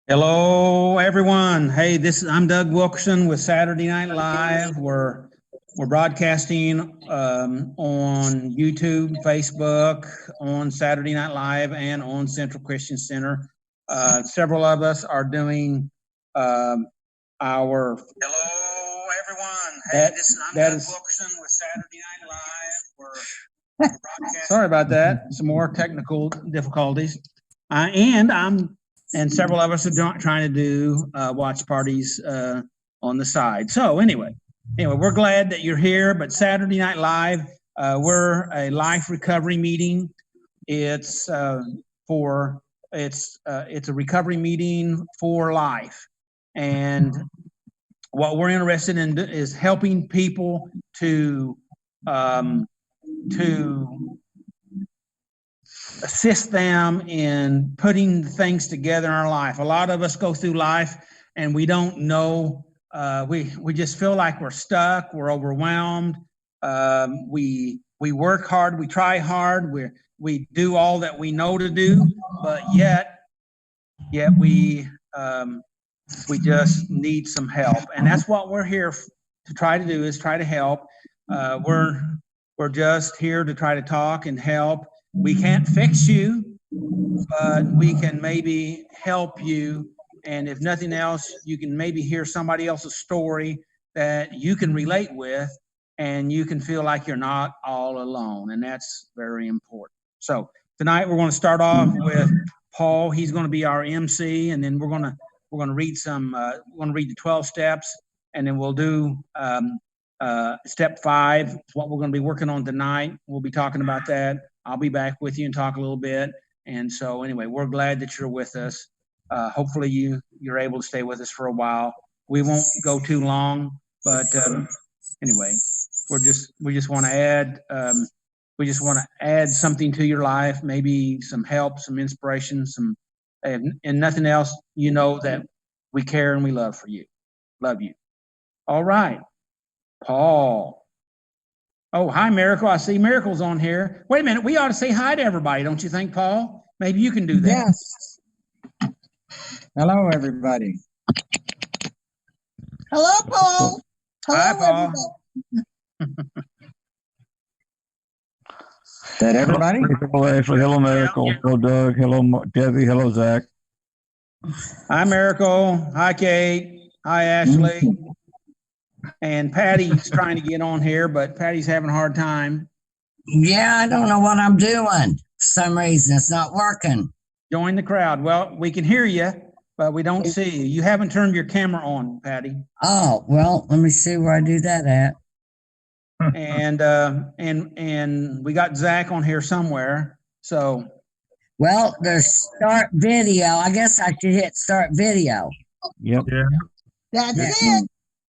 Hello, everyone. Hey, I'm Doug Wilkerson with Saturday Night Live. We're broadcasting on YouTube, Facebook, on Saturday Night Live, and on Central Christian Center. Several of us are doing our. Hello, everyone. Hey, I'm Doug Wilkerson with Saturday Night Live. We're broadcasting. Sorry about that. Some more technical difficulties, and several of us are trying to do watch parties on the side. So anyway, we're glad that you're here. But Saturday Night Live, we're a life recovery meeting. It's a recovery meeting for life, and what we're interested in is helping people to assist them in putting things together in our life. A lot of us go through life and we don't know, we just feel like we're stuck, we're overwhelmed. We work hard, we try hard, we do all that we know to do, but yet we just need some help. And that's what we're here to try to do, is try to help. We're just here to try to talk and help. We can't fix you, but we can maybe help you. And if nothing else, you can maybe hear somebody else's story that you can relate with, and you can feel like you're not all alone. And that's very important. So tonight we're going to start off with Paul. He's going to be our MC, and then we're going to read the 12 steps, and then we'll do step 5. It's what we're going to be working on tonight. We'll be talking about that. I'll be back with you and talk a little bit. And so anyway, we're glad that you're with us. Hopefully you're able to stay with us for a while. We won't go too long, but anyway, we just want to add something to your life, maybe some help, some inspiration, and nothing else, that we care and we love you. All right, Paul. Oh, hi, Miracle. I see Miracle's on here. Wait a minute. We ought to say hi to everybody, don't you think, Paul? Maybe you can do that. Yes. Hello, everybody. Hello, Paul. Hi, Paul. Is that everybody? Hello, Miracle. Hello, Doug. Hello, Debbie. Hello, Zach. Hi, Miracle. Hi, Kate. Hi, Ashley. And Patty's trying to get on here, but Patty's having a hard time. Yeah, I don't know what I'm doing. For some reason, it's not working. Join the crowd. Well, we can hear you, but we don't see you. You haven't turned your camera on, Patty. Oh, well, let me see where I do that at. And we got Zach on here somewhere. So. Well, there's start video. I guess I should hit start video. Yep. Yeah. That's it.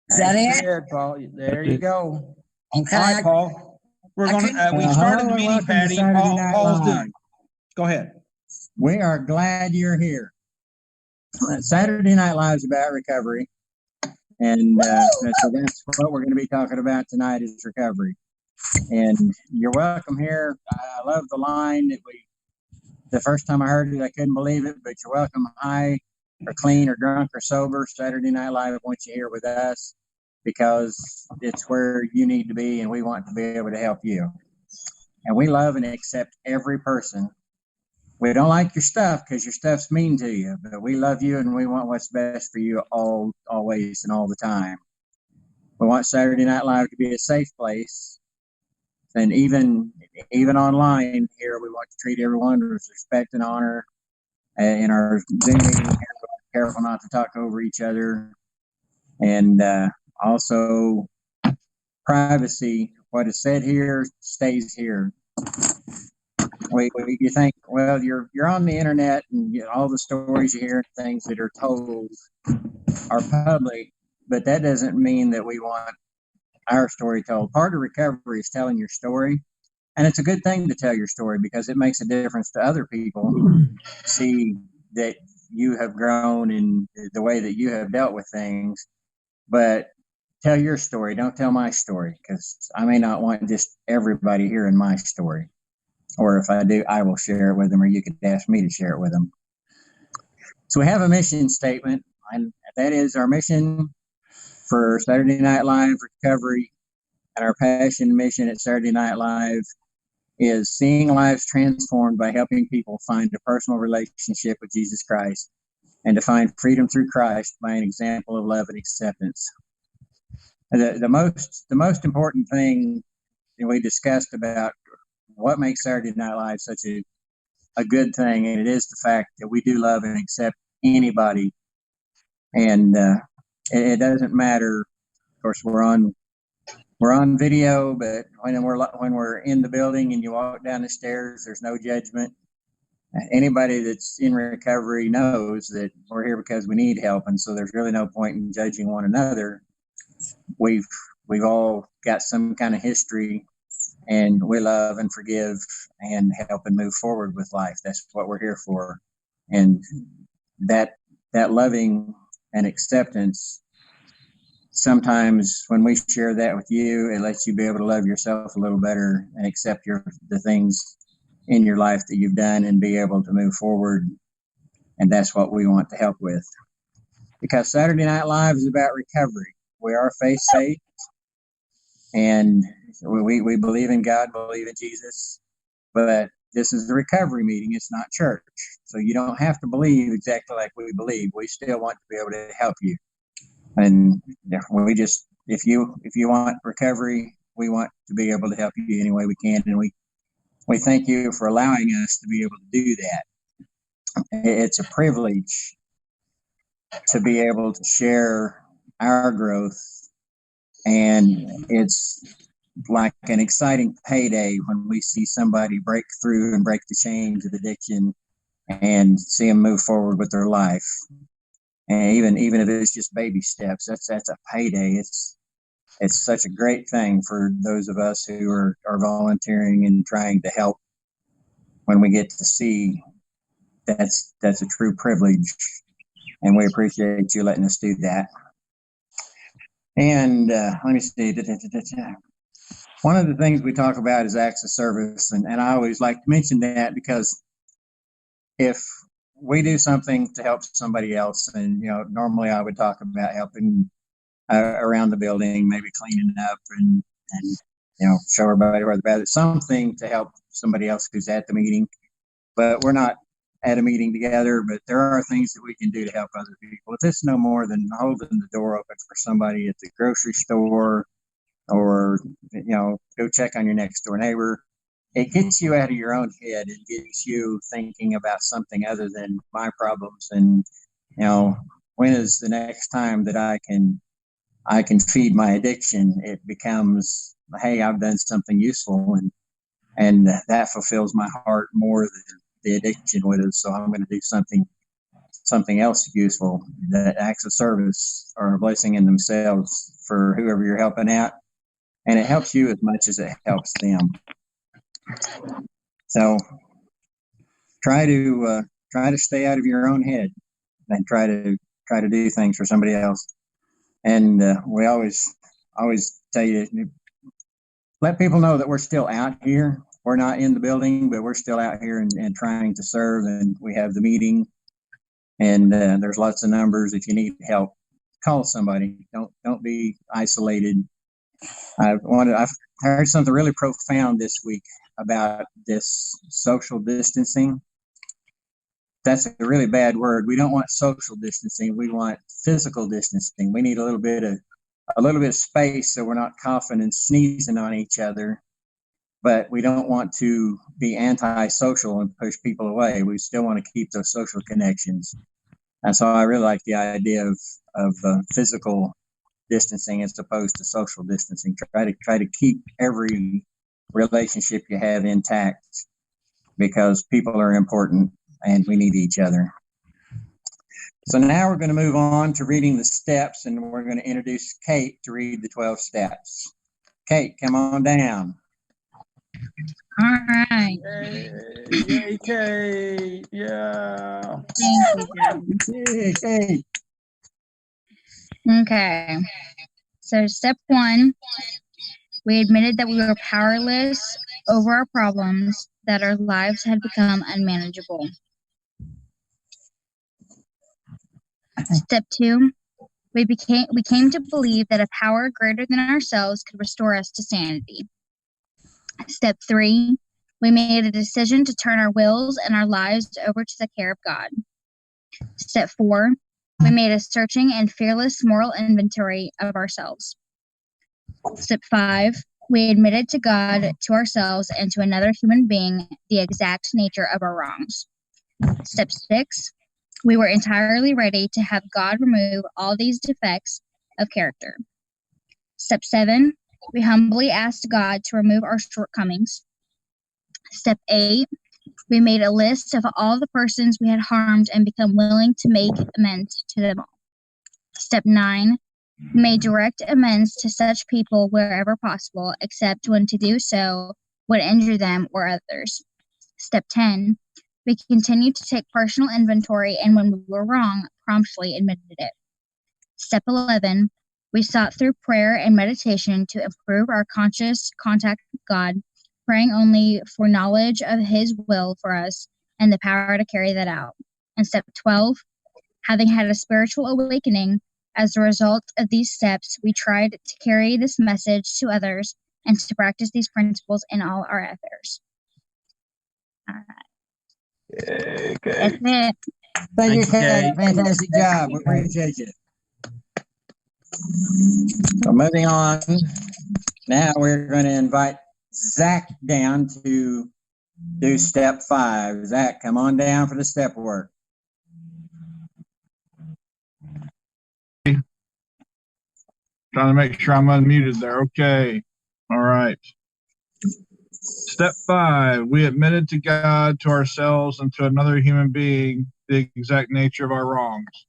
Is that it? Paul. There you go. Okay. All right, Paul. We're going to, we started the meeting, Patty. Paul's doing. Go ahead. We are glad you're here. Saturday Night Live is about recovery. And so that's what we're going to be talking about tonight, is recovery. And you're welcome here. I love the line that the first time I heard it, I couldn't believe it, but you're welcome high or clean or drunk or sober. Saturday Night Live wants you here with us, because it's where you need to be, and we want to be able to help you. And we love and accept every person. We don't like your stuff because your stuff's mean to you, but we love you and we want what's best for you always and all the time. We want Saturday Night Live to be a safe place. And even online here, we want to treat everyone with respect and honor. In our Zoom meeting, we're careful not to talk over each other. And also, privacy. What is said here stays here. You think, well, you're on the internet, and all the stories you hear, things that are told, are public, but that doesn't mean that we want our story told. Part of recovery is telling your story, and it's a good thing to tell your story because it makes a difference to other people. See that you have grown in the way that you have dealt with things. But tell your story. Don't tell my story, because I may not want just everybody hearing my story. Or if I do, I will share it with them, or you could ask me to share it with them. So we have a mission statement, and that is our mission for Saturday Night Live Recovery, and our passion mission at Saturday Night Live is seeing lives transformed by helping people find a personal relationship with Jesus Christ and to find freedom through Christ by an example of love and acceptance. The most important thing we discussed about what makes Saturday Night Live such a good thing, and it is the fact that we do love and accept anybody, and it doesn't matter. Of course, we're on video, but when we're in the building and you walk down the stairs, there's no judgment. Anybody that's in recovery knows that we're here because we need help, and so there's really no point in judging one another. We've all got some kind of history, and we love and forgive and help and move forward with life. That's what we're here for, and that loving and acceptance. Sometimes when we share that with you, it lets you be able to love yourself a little better and accept the things in your life that you've done and be able to move forward. And that's what we want to help with. Because Saturday Night Live is about recovery. We are faith-saved, and we believe in God, believe in Jesus, but this is a recovery meeting. It's not church. So you don't have to believe exactly like we believe. We still want to be able to help you. And we just, if you want recovery, we want to be able to help you any way we can. And we thank you for allowing us to be able to do that. It's a privilege to be able to share our growth, and it's like an exciting payday when we see somebody break through and break the chains of addiction and see them move forward with their life. And even if it's just baby steps, that's a payday. It's such a great thing for those of us who are volunteering and trying to help. When we get to see that's a true privilege, and we appreciate you letting us do that. And let me see. One of the things we talk about is acts of service, and I always like to mention that, because if we do something to help somebody else, and normally I would talk about helping around the building, maybe cleaning up and show everybody where the bathroom, something to help somebody else who's at the meeting. But we're not at a meeting together, but there are things that we can do to help other people. If it's no more than holding the door open for somebody at the grocery store, or go check on your next door neighbor, it gets you out of your own head and gets you thinking about something other than my problems. And when is the next time that I can feed my addiction? It becomes, hey, I've done something useful, and that fulfills my heart more than the addiction would have. So I'm going to do something else useful. That acts of service are a blessing in themselves for whoever you're helping out, and it helps you as much as it helps them. So try to stay out of your own head and try to do things for somebody else. And we always tell you, let people know that we're still out here. We're not in the building, but we're still out here and trying to serve. And we have the meeting, and there's lots of numbers. If you need help, call somebody. Don't be isolated. I've heard something really profound this week about this social distancing. That's a really bad word. We don't want social distancing. We want physical distancing. We need a little bit of space so we're not coughing and sneezing on each other. But we don't want to be antisocial and push people away. We still want to keep those social connections. And so I really like the idea of physical distancing as opposed to social distancing. Try to keep every relationship you have intact, because people are important and we need each other. So now we're going to move on to reading the steps, and we're going to introduce Kate to read the 12 steps. Kate, come on down. All right. Yay, Kate. Yeah. Thank you, Joe. Yay, Kate. Okay. So step 1, we admitted that we were powerless over our problems, that our lives had become unmanageable. Step 2, we came to believe that a power greater than ourselves could restore us to sanity. Step 3, we made a decision to turn our wills and our lives over to the care of God. Step 4, we made a searching and fearless moral inventory of ourselves. Step 5, we admitted to God, to ourselves, and to another human being the exact nature of our wrongs. Step 6, we were entirely ready to have God remove all these defects of character. Step 7, we humbly asked God to remove our shortcomings. Step 8, we made a list of all the persons we had harmed and become willing to make amends to them all. Step 9, we made direct amends to such people wherever possible, except when to do so would injure them or others. Step 10, we continued to take personal inventory, and when we were wrong, promptly admitted it. Step 11, we sought through prayer and meditation to improve our conscious contact with God, praying only for knowledge of His will for us and the power to carry that out. And step 12, having had a spiritual awakening as a result of these steps, we tried to carry this message to others and to practice these principles in all our affairs. All right. Okay. That's it. Thank you, Thank Kate. Fantastic job. We appreciate you. So moving on, now we're going to invite Zach down to do step 5. Zach, come on down for the step work. Trying to make sure I'm unmuted there. Okay. All right. Step 5, we admitted to God, to ourselves, and to another human being the exact nature of our wrongs.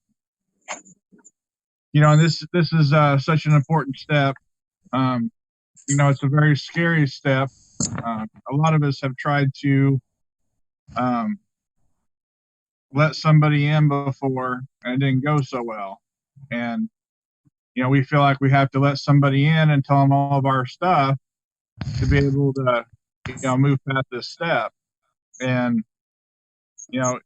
You know, this is such an important step. You know, it's a very scary step. A lot of us have tried to let somebody in before, and it didn't go so well. And you know, we feel like we have to let somebody in and tell them all of our stuff to be able to, you know, move past this step. And, you know,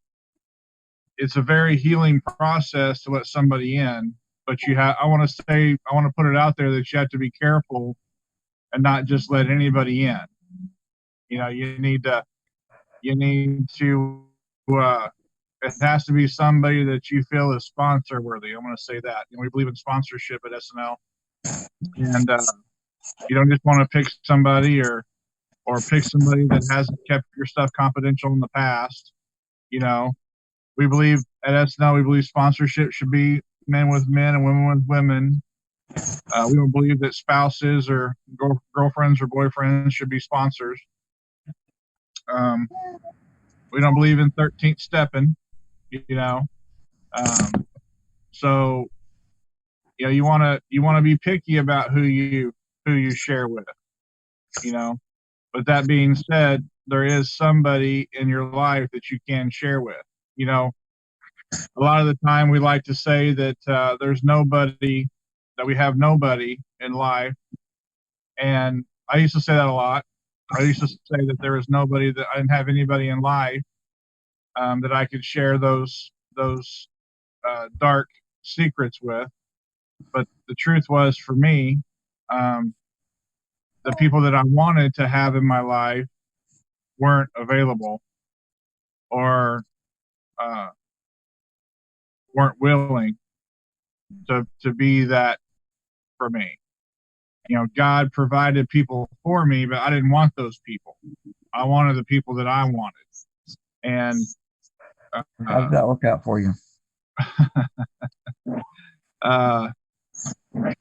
it's a very healing process to let somebody in, but I want to put it out there that you have to be careful and not just let anybody in. You know, you need to, it has to be somebody that you feel is sponsor worthy. I'm going to say that. You know, we believe in sponsorship at SNL, and you don't just want to pick somebody or pick somebody that hasn't kept your stuff confidential in the past. You know, we believe at SNL, we believe sponsorship should be men with men and women with women. We don't believe that spouses or girlfriends or boyfriends should be sponsors. We don't believe in 13th stepping. You know, so you know you want to be picky about who you share with, you know. But that being said, there is somebody in your life that you can share with. You know, a lot of the time we like to say that there's nobody, that we have nobody in life, and I used to say that a lot. I used to say that there was nobody, that I didn't have anybody in life that I could share those dark secrets with. But the truth was, for me, the people that I wanted to have in my life weren't available or weren't willing to be that for me. You know, God provided people for me, but I didn't want those people. I wanted the people that I wanted. And How did that work out for you?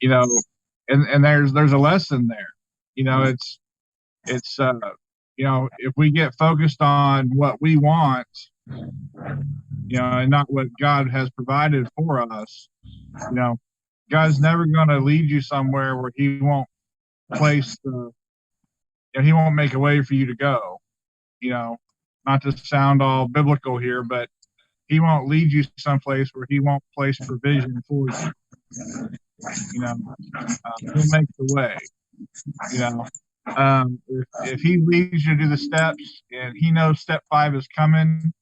you know, and there's a lesson there. You know, it's you know, if we get focused on what we want, you know, and not what God has provided for us, you know, God's never going to lead you somewhere where He won't place you know, He won't make a way for you to go. You know, not to sound all biblical here, but He won't lead you someplace where He won't place provision for you. You know, he'll make the way. You know, if he leads you to do the steps and he knows step 5 is coming,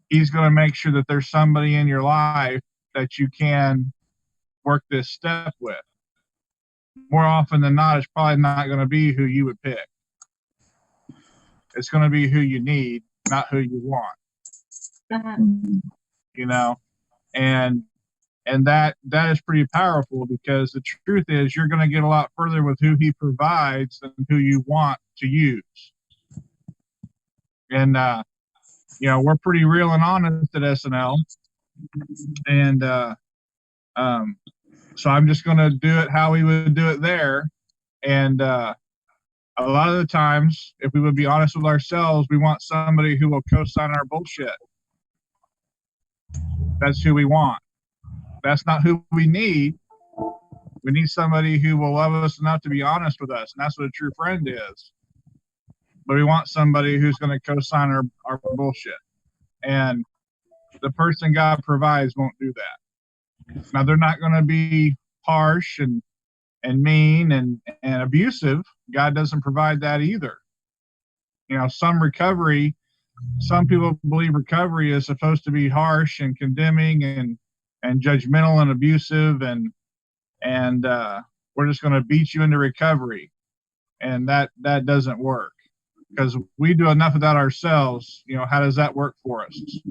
he's going to make sure that there's somebody in your life that you can work this step with. More often than not, it's probably not going to be who you would pick. It's going to be who you need, not who you want. You know, and that is pretty powerful, because the truth is you're going to get a lot further with who he provides than who you want to use. And you know, we're pretty real and honest at SNL, and so I'm just going to do it how we would do it there. And a lot of the times, if we would be honest with ourselves, we want somebody who will co-sign our bullshit. That's who we want. That's not who we need. We need somebody who will love us enough to be honest with us, and that's what a true friend is. But we want somebody who's going to co-sign our bullshit. And the person God provides won't do that. Now, they're not going to be harsh and mean and abusive. God doesn't provide that either. You know, some people believe recovery is supposed to be harsh and condemning and judgmental and abusive, and we're just going to beat you into recovery. And that doesn't work, because we do enough of that ourselves. You know, how does that work for us?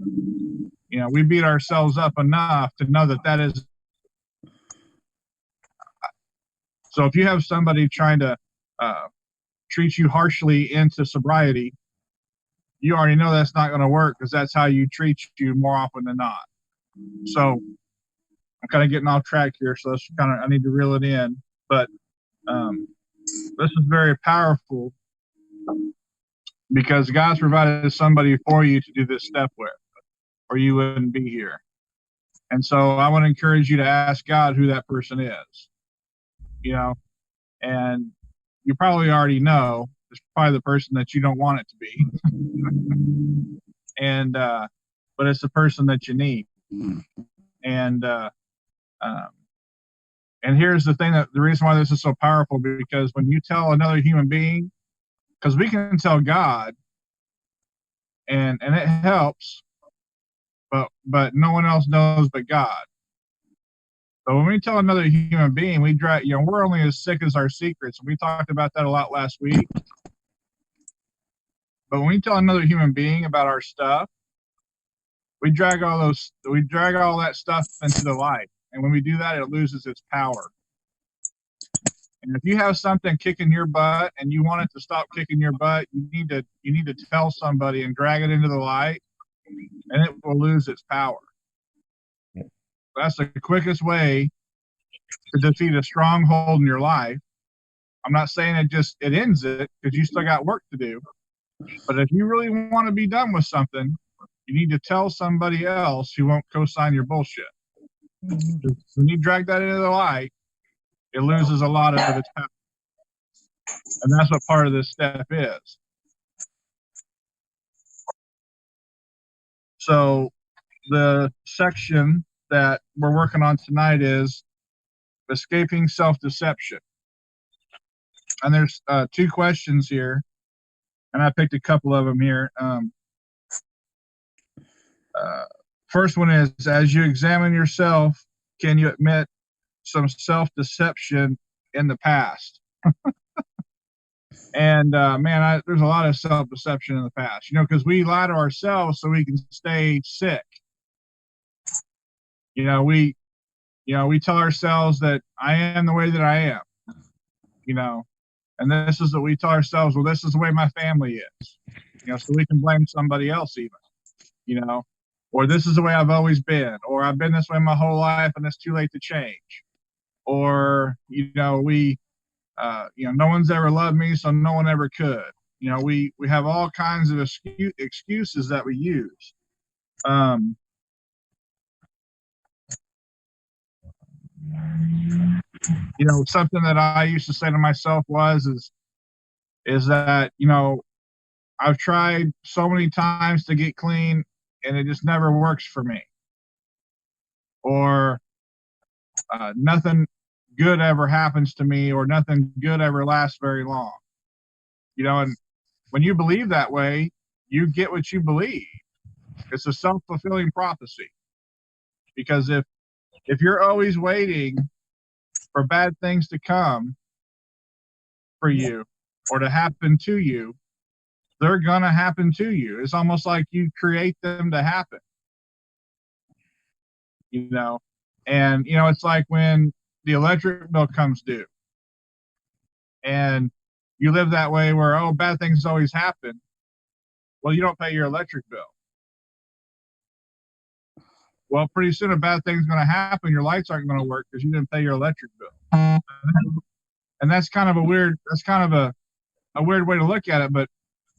You know, we beat ourselves up enough to know that is. So if you have somebody trying to treat you harshly into sobriety, you already know that's not going to work, because that's how you treat you more often than not. So I'm kind of getting off track here, so I need to reel it in. But this is very powerful, because God's provided somebody for you to do this step with, or you wouldn't be here. And so I want to encourage you to ask God who that person is. You know, and you probably already know it's probably the person that you don't want it to be. And but it's the person that you need. And here's the thing, that the reason why this is so powerful, because when you tell another human being, because we can tell God, and it helps, but no one else knows but God. But when we tell another human being, we're only as sick as our secrets. We talked about that a lot last week. But when we tell another human being about our stuff, we drag all that stuff into the light. And when we do that, it loses its power. And if you have something kicking your butt and you want it to stop kicking your butt, you need to tell somebody and drag it into the light, and it will lose its power. That's the quickest way to defeat a stronghold in your life. I'm not saying it ends it, because you still got work to do. But if you really want to be done with something, you need to tell somebody else who won't co-sign your bullshit. When you drag that into the light, it loses a lot of its power. And that's what part of this step is. So the section that we're working on tonight is escaping self-deception. And there's 2 questions here, and I picked a couple of them here. First one is, as you examine yourself, can you admit some self-deception in the past? And there's a lot of self-deception in the past, because we lie to ourselves so we can stay sick. We tell ourselves that I am the way that I am, and this is what we tell ourselves. Well, this is the way my family is, so we can blame somebody else even, or this is the way I've always been, or I've been this way my whole life and it's too late to change. Or, no one's ever loved me, so no one ever could. We have all kinds of excuses that we use. Something that I used to say to myself is that, I've tried so many times to get clean and it just never works for me. Or nothing good ever happens to me or nothing good ever lasts very long. You know, and when you believe that way, you get what you believe. It's a self-fulfilling prophecy. Because if you're always waiting for bad things to come for you or to happen to you, they're going to happen to you. It's almost like you create them to happen. You know, and, you know, it's like when the electric bill comes due and you live that way where, oh, bad things always happen. Well, you don't pay your electric bill. Well, pretty soon a bad thing's going to happen. Your lights aren't going to work because you didn't pay your electric bill. And that's kind of a weird way to look at it. But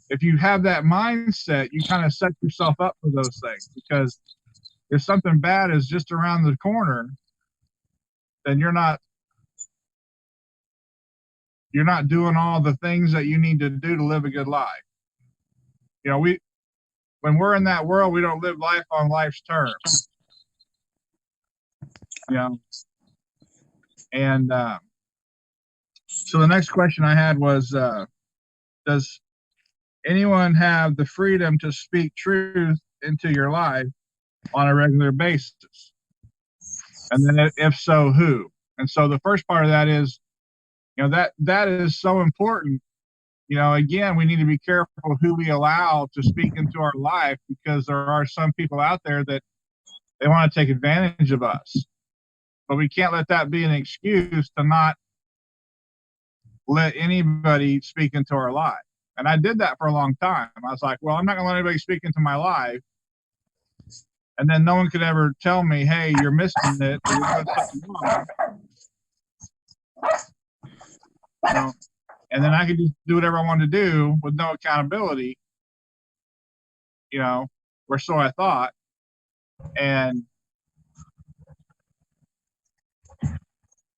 if you have that mindset, you kind of set yourself up for those things, because if something bad is just around the corner, then you're not doing all the things that you need to do to live a good life. You know, when we're in that world, we don't live life on life's terms. You know, and so the next question I had was, does anyone have the freedom to speak truth into your life on a regular basis? And then if so, who? And so the first part of that is, you know, that is so important. You know, again, we need to be careful who we allow to speak into our life, because there are some people out there that they want to take advantage of us. But we can't let that be an excuse to not let anybody speak into our life. And I did that for a long time. I was like, well, I'm not going to let anybody speak into my life. And then no one could ever tell me, hey, you're missing it, or you're doing something wrong. You know? And then I could just do whatever I wanted to do with no accountability, you know, or so I thought.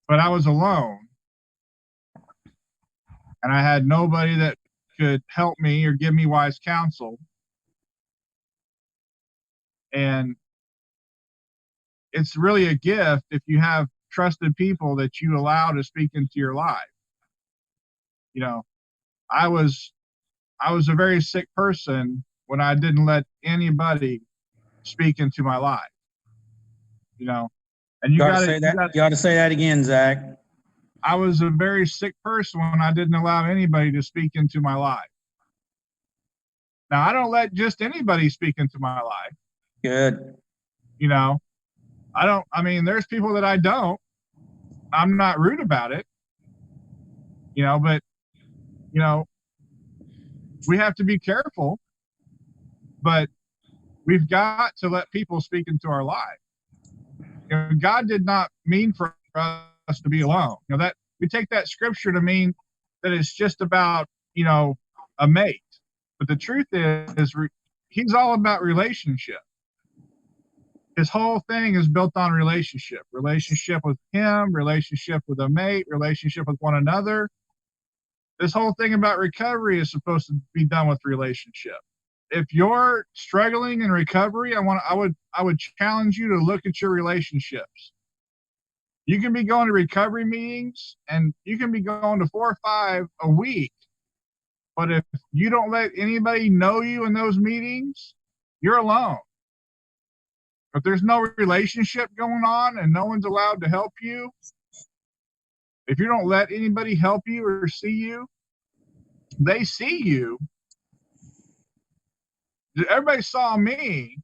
But I was alone. And I had nobody that could help me or give me wise counsel. And it's really a gift if you have trusted people that you allow to speak into your life. You know, I was a very sick person when I didn't let anybody speak into my life. You know, and you got to say that. You got to say that again, Zach. I was a very sick person when I didn't allow anybody to speak into my life. Now, I don't let just anybody speak into my life. Good. You know, I mean, there's people that I don't. I'm not rude about it. You know, but, you know, we have to be careful. But we've got to let people speak into our life. You know, God did not mean for us to be alone. You know, that we take that scripture to mean that it's just about, you know, a mate. But the truth is he's all about relationship. His whole thing is built on relationship with him, relationship with a mate, relationship with one another. This whole thing about recovery is supposed to be done with relationship. If you're struggling in recovery, I would challenge you to look at your relationships. You can be going to recovery meetings and you can be going to 4 or 5 a week. But if you don't let anybody know you in those meetings, you're alone. If there's no relationship going on and no one's allowed to help you, if you don't let anybody help you or see you, they see you. Everybody saw me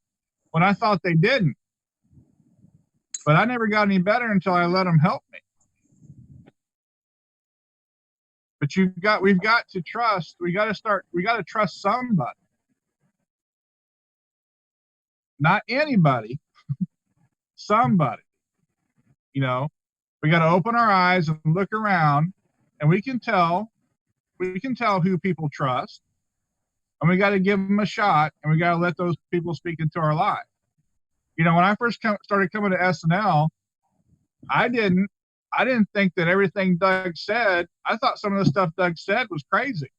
when I thought they didn't. But I never got any better until I let them help me. But we've got to trust. We got to trust somebody. Not anybody, somebody. You know, we got to open our eyes and look around, and we can tell who people trust, and we got to give them a shot, and we got to let those people speak into our life. You know, when I first started coming to SNL, I didn't think that everything Doug said. I thought some of the stuff Doug said was crazy.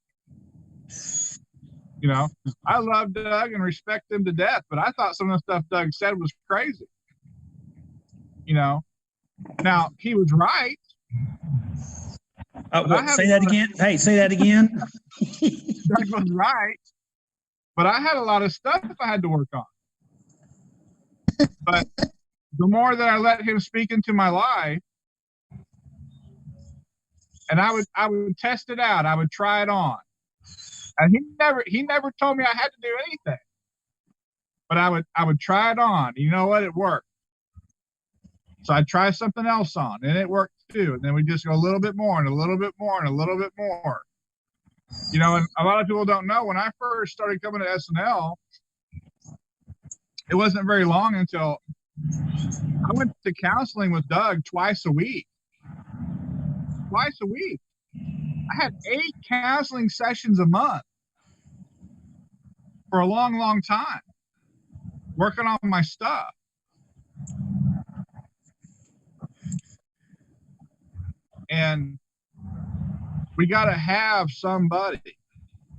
You know, I love Doug and respect him to death, but I thought some of the stuff Doug said was crazy. You know, now he was right. Say that again. Hey, say that again. Doug was right, but I had a lot of stuff I had to work on. But the more that I let him speak into my life, and I would test it out, I would try it on. And he never told me I had to do anything. But I would try it on. You know what? It worked. So I'd try something else on, and it worked too. And then we just go a little bit more and a little bit more and a little bit more. You know, and a lot of people don't know, when I first started coming to SNL, it wasn't very long until I went to counseling with Doug twice a week. Twice a week. I had 8 counseling sessions a month for a long, long time, working on my stuff. And we got to have somebody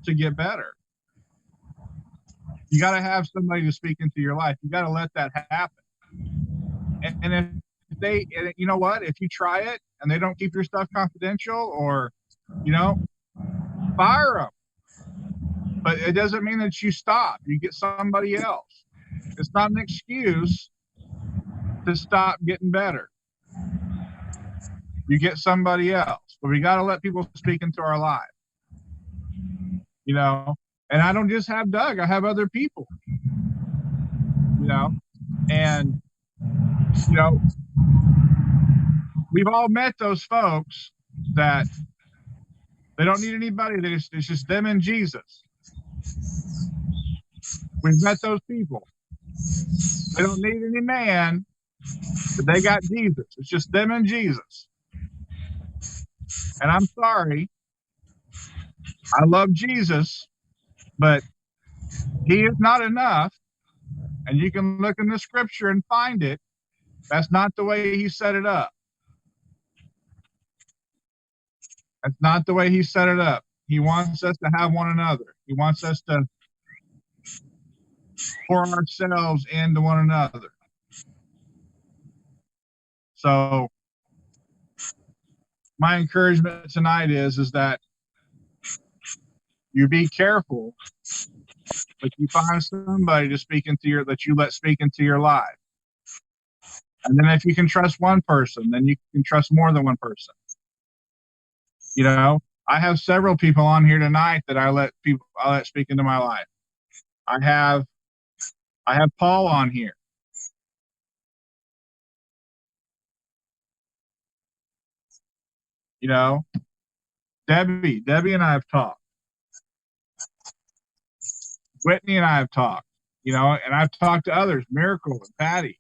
to get better. You got to have somebody to speak into your life. You got to let that happen. And if they, you know what, if you try it and they don't keep your stuff confidential, or, you know, fire them. But it doesn't mean that you stop. You get somebody else. It's not an excuse to stop getting better. You get somebody else. But we got to let people speak into our life. You know, and I don't just have Doug, I have other people. You know, and, you know, we've all met those folks that they don't need anybody. It's just them and Jesus. We've met those people. They don't need any man, but they got Jesus. It's just them and Jesus. And I'm sorry, I love Jesus, but he is not enough. And you can look in the scripture and find it. That's not the way he set it up. That's not the way he set it up. He wants us to have one another. He wants us to pour ourselves into one another. So my encouragement tonight is that you be careful, but you find somebody to speak into your, that you let speak into your life. And then if you can trust one person, then you can trust more than one person. You know, I have several people on here tonight that I let speak into my life. I have Paul on here. You know, Debbie and I have talked. Whitney and I have talked, you know, and I've talked to others, Miracle and Patty.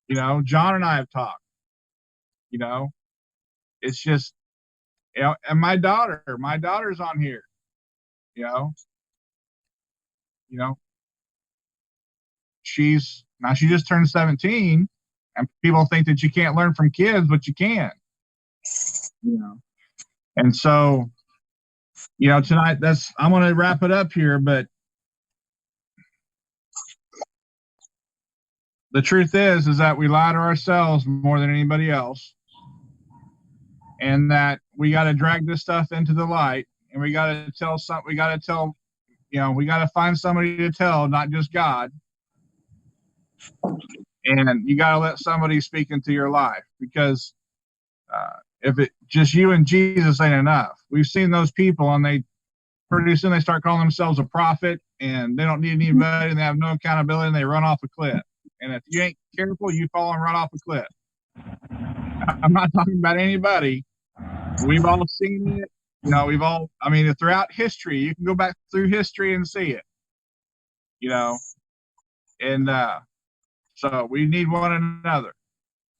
You know, John and I have talked. You know, it's just, you know, and my daughter's on here. You know, she just turned 17, and people think that you can't learn from kids, but you can. You know, and so, you know, tonight I'm going to wrap it up here, but the truth is that we lie to ourselves more than anybody else, and that we got to drag this stuff into the light, and we got to tell, you know, we got to find somebody to tell, not just God. And you got to let somebody speak into your life, because if it just you and Jesus ain't enough. We've seen those people, and they start calling themselves a prophet, and they don't need anybody, and they have no accountability, and they run off a cliff. And if you ain't careful, you fall and run off a cliff. I'm not talking about anybody. We've all seen it. You know, I mean, throughout history, you can go back through history and see it. You know, and so we need one another.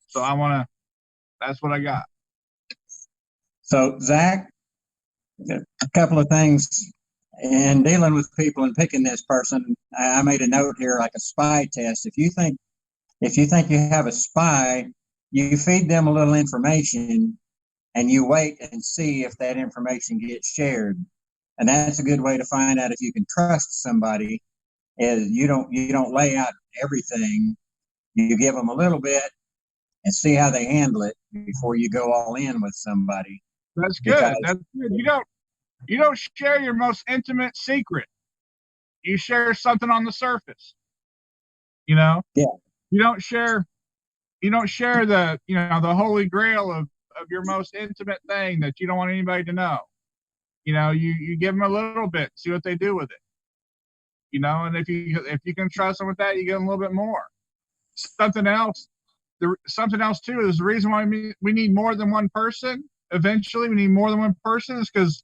So that's what I got. So, Zach, a couple of things in dealing with people and picking this person. I made a note here, like a spy test. If you think you have a spy, you feed them a little information, and you wait and see if that information gets shared. And that's a good way to find out if you can trust somebody. Is you don't lay out everything. You give them a little bit, and see how they handle it before you go all in with somebody. That's good. Because- That's good. You don't share your most intimate secret. You share something on the surface. You know? Yeah. You don't share the, the holy grail of your most intimate thing that you don't want anybody to know. You give them a little bit, see what they do with it. And if you can trust them with that, you give them a little bit more. Something else too is the reason why we need more than one person. Eventually, we need more than one person is because,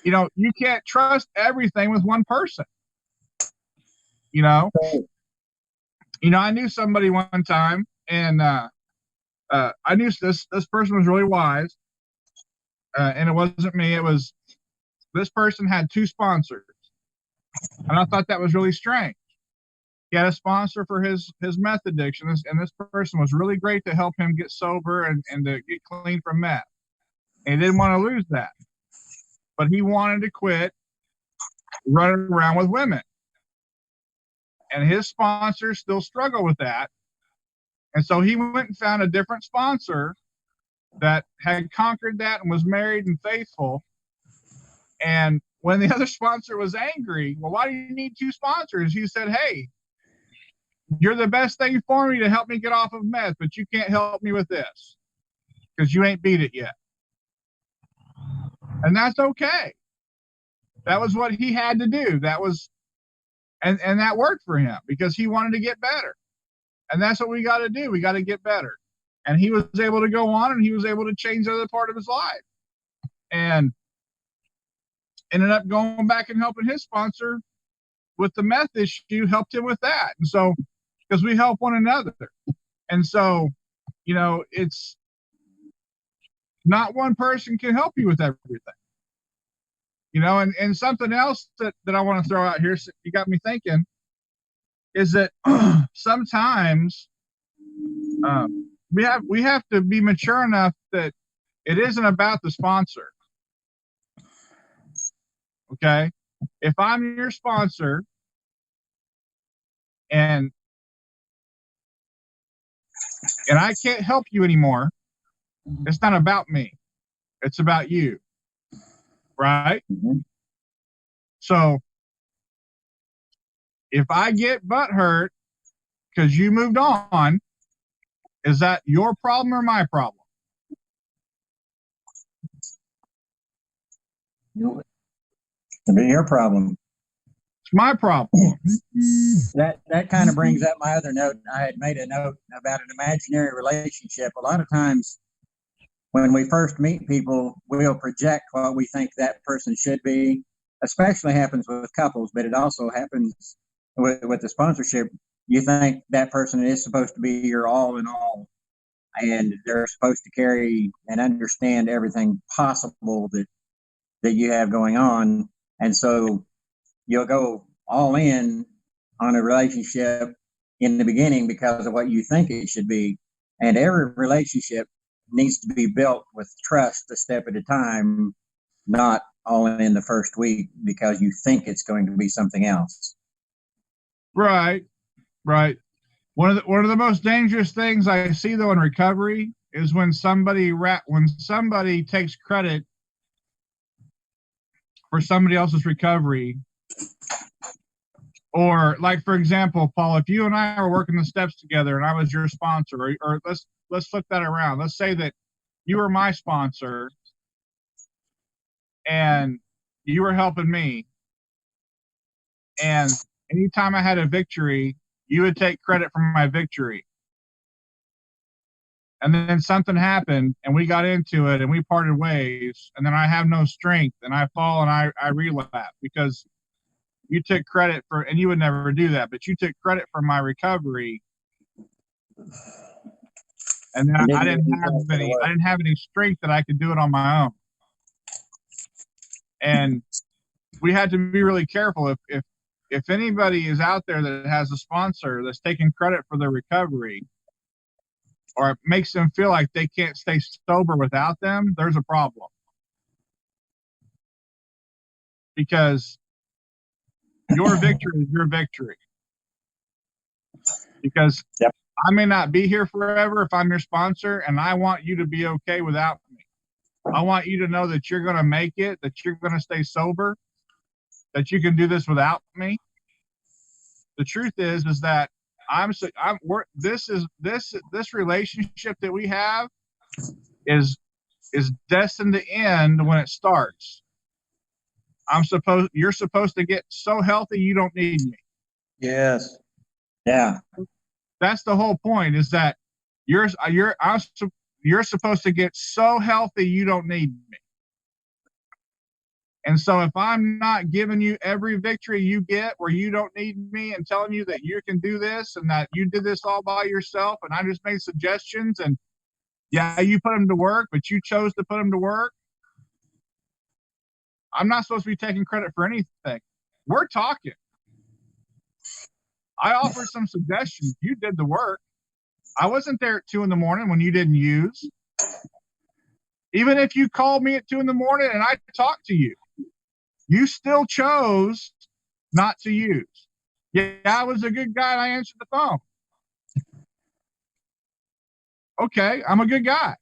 you can't trust everything with one person. I knew somebody one time, and I knew this person was really wise, and it wasn't me. It was this person had 2 sponsors, and I thought that was really strange. He had a sponsor for his meth addiction, and this person was really great to help him get sober and to get clean from meth. And he didn't want to lose that, but he wanted to quit running around with women. And his sponsors still struggle with that. And so he went and found a different sponsor that had conquered that and was married and faithful. And when the other sponsor was angry, well, why do you need 2 sponsors? He said, hey, you're the best thing for me to help me get off of meth, but you can't help me with this because you ain't beat it yet. And that's okay. That was what he had to do. And that worked for him because he wanted to get better. And that's what we got to do. We got to get better. And he was able to go on, and he was able to change the other part of his life. And ended up going back and helping his sponsor with the meth issue, helped him with that. And so, because we help one another. And so, it's not one person can help you with everything. And something else that I want to throw out here, so you got me thinking, is that sometimes we have to be mature enough that it isn't about the sponsor. Okay? If I'm your sponsor and I can't help you anymore, it's not about me. It's about you. Right? Mm-hmm. So if I get butthurt because you moved on, is that your problem or my problem? It'll be your problem. It's my problem. That kind of brings up my other note. I had made a note about an imaginary relationship. A lot of times when we first meet people, we'll project what we think that person should be. Especially happens with couples, but it also happens with the sponsorship. You think that person is supposed to be your all in all, and they're supposed to carry and understand everything possible that you have going on. And so you'll go all in on a relationship in the beginning because of what you think it should be. And every relationship needs to be built with trust a step at a time, not all in the first week because you think it's going to be something else. Right. One of the most dangerous things I see though in recovery is when somebody takes credit for somebody else's recovery. Or like, for example, Paul, if you and I were working the steps together and I was your sponsor, or let's flip that around. Let's say that you were my sponsor and you were helping me. And anytime I had a victory, you would take credit for my victory. And then something happened and we got into it and we parted ways. And then I have no strength and I fall and I relapse because you took credit for, and you would never do that, but you took credit for my recovery. And then I didn't have any strength that I could do it on my own. And we had to be really careful. If anybody is out there that has a sponsor that's taking credit for their recovery, or it makes them feel like they can't stay sober without them, there's a problem. Because your victory is your victory. Because I may not be here forever if I'm your sponsor, and I want you to be okay without me. I want you to know that you're going to make it, that you're going to stay sober, that you can do this without me. The truth is that this relationship that we have is destined to end when it starts. You're supposed to get so healthy you don't need me. Yes. Yeah. That's the whole point, is that you're supposed to get so healthy you don't need me. And so if I'm not giving you every victory you get where you don't need me, and telling you that you can do this and that you did this all by yourself, and I just made suggestions, and yeah, you put them to work, but you chose to put them to work, I'm not supposed to be taking credit for anything. We're talking. I offered some suggestions. You did the work. I wasn't there at 2 a.m. when you didn't use. Even if you called me at 2 a.m. and I talked to you, you still chose not to use. Yeah, I was a good guy and I answered the phone. Okay, I'm a good guy.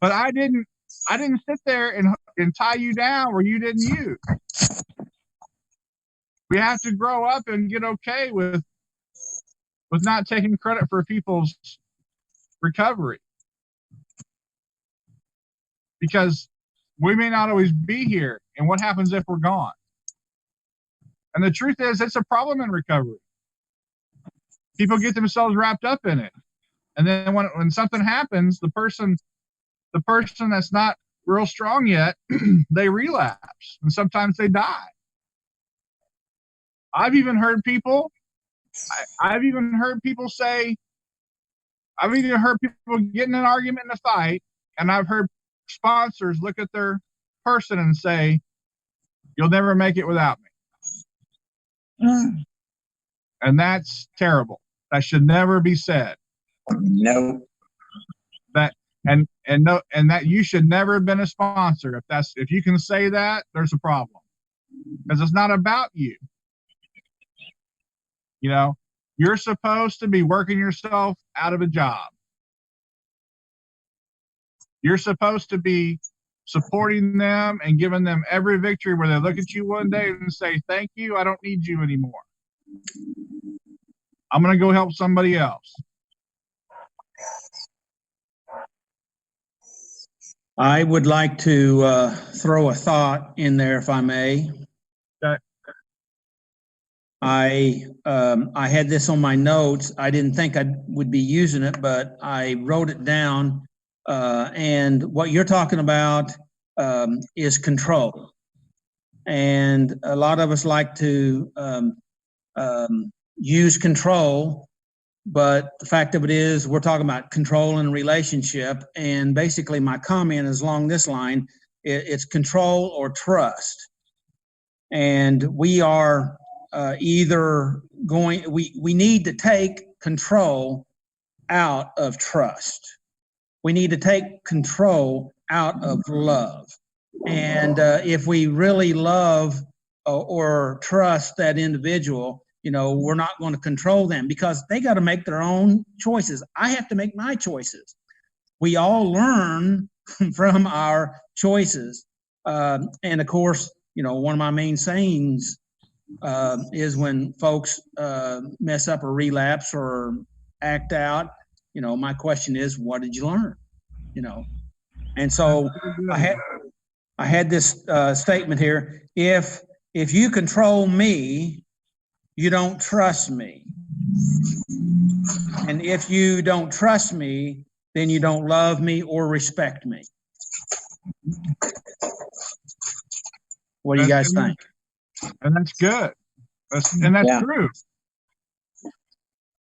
But I didn't sit there and tie you down where you didn't use. We have to grow up and get okay with not taking credit for people's recovery. Because we may not always be here, and what happens if we're gone? And the truth is, it's a problem in recovery. People get themselves wrapped up in it, and then when something happens, the person that's not real strong yet, they relapse, and sometimes they die. I've even heard people say, I've even heard people get in an argument in a fight, and I've heard sponsors look at their person and say, "You'll never make it without me." And that's terrible. That should never be said. No. And that you should never have been a sponsor. If you can say that, there's a problem, because it's not about you. You know, you're supposed to be working yourself out of a job. You're supposed to be supporting them and giving them every victory where they look at you one day and say, "Thank you, I don't need you anymore. I'm going to go help somebody else." I would like to throw a thought in there, if I may. Okay. I had this on my notes. I didn't think I would be using it, but I wrote it down. And what you're talking about is control. And a lot of us like to use control, but the fact of it is, we're talking about control and relationship. And basically, my comment is along this line: it's control or trust. And we are either going. We need to take control out of trust. We need to take control out of love. And if we really love or trust that individual, we're not going to control them, because they got to make their own choices. I have to make my choices. We all learn from our choices. And of course, one of my main sayings is when folks mess up or relapse or act out, my question is, what did you learn? And so I had this statement here: if you control me, you don't trust me. And if you don't trust me, then you don't love me or respect me. What do you guys think? And that's good. That's true.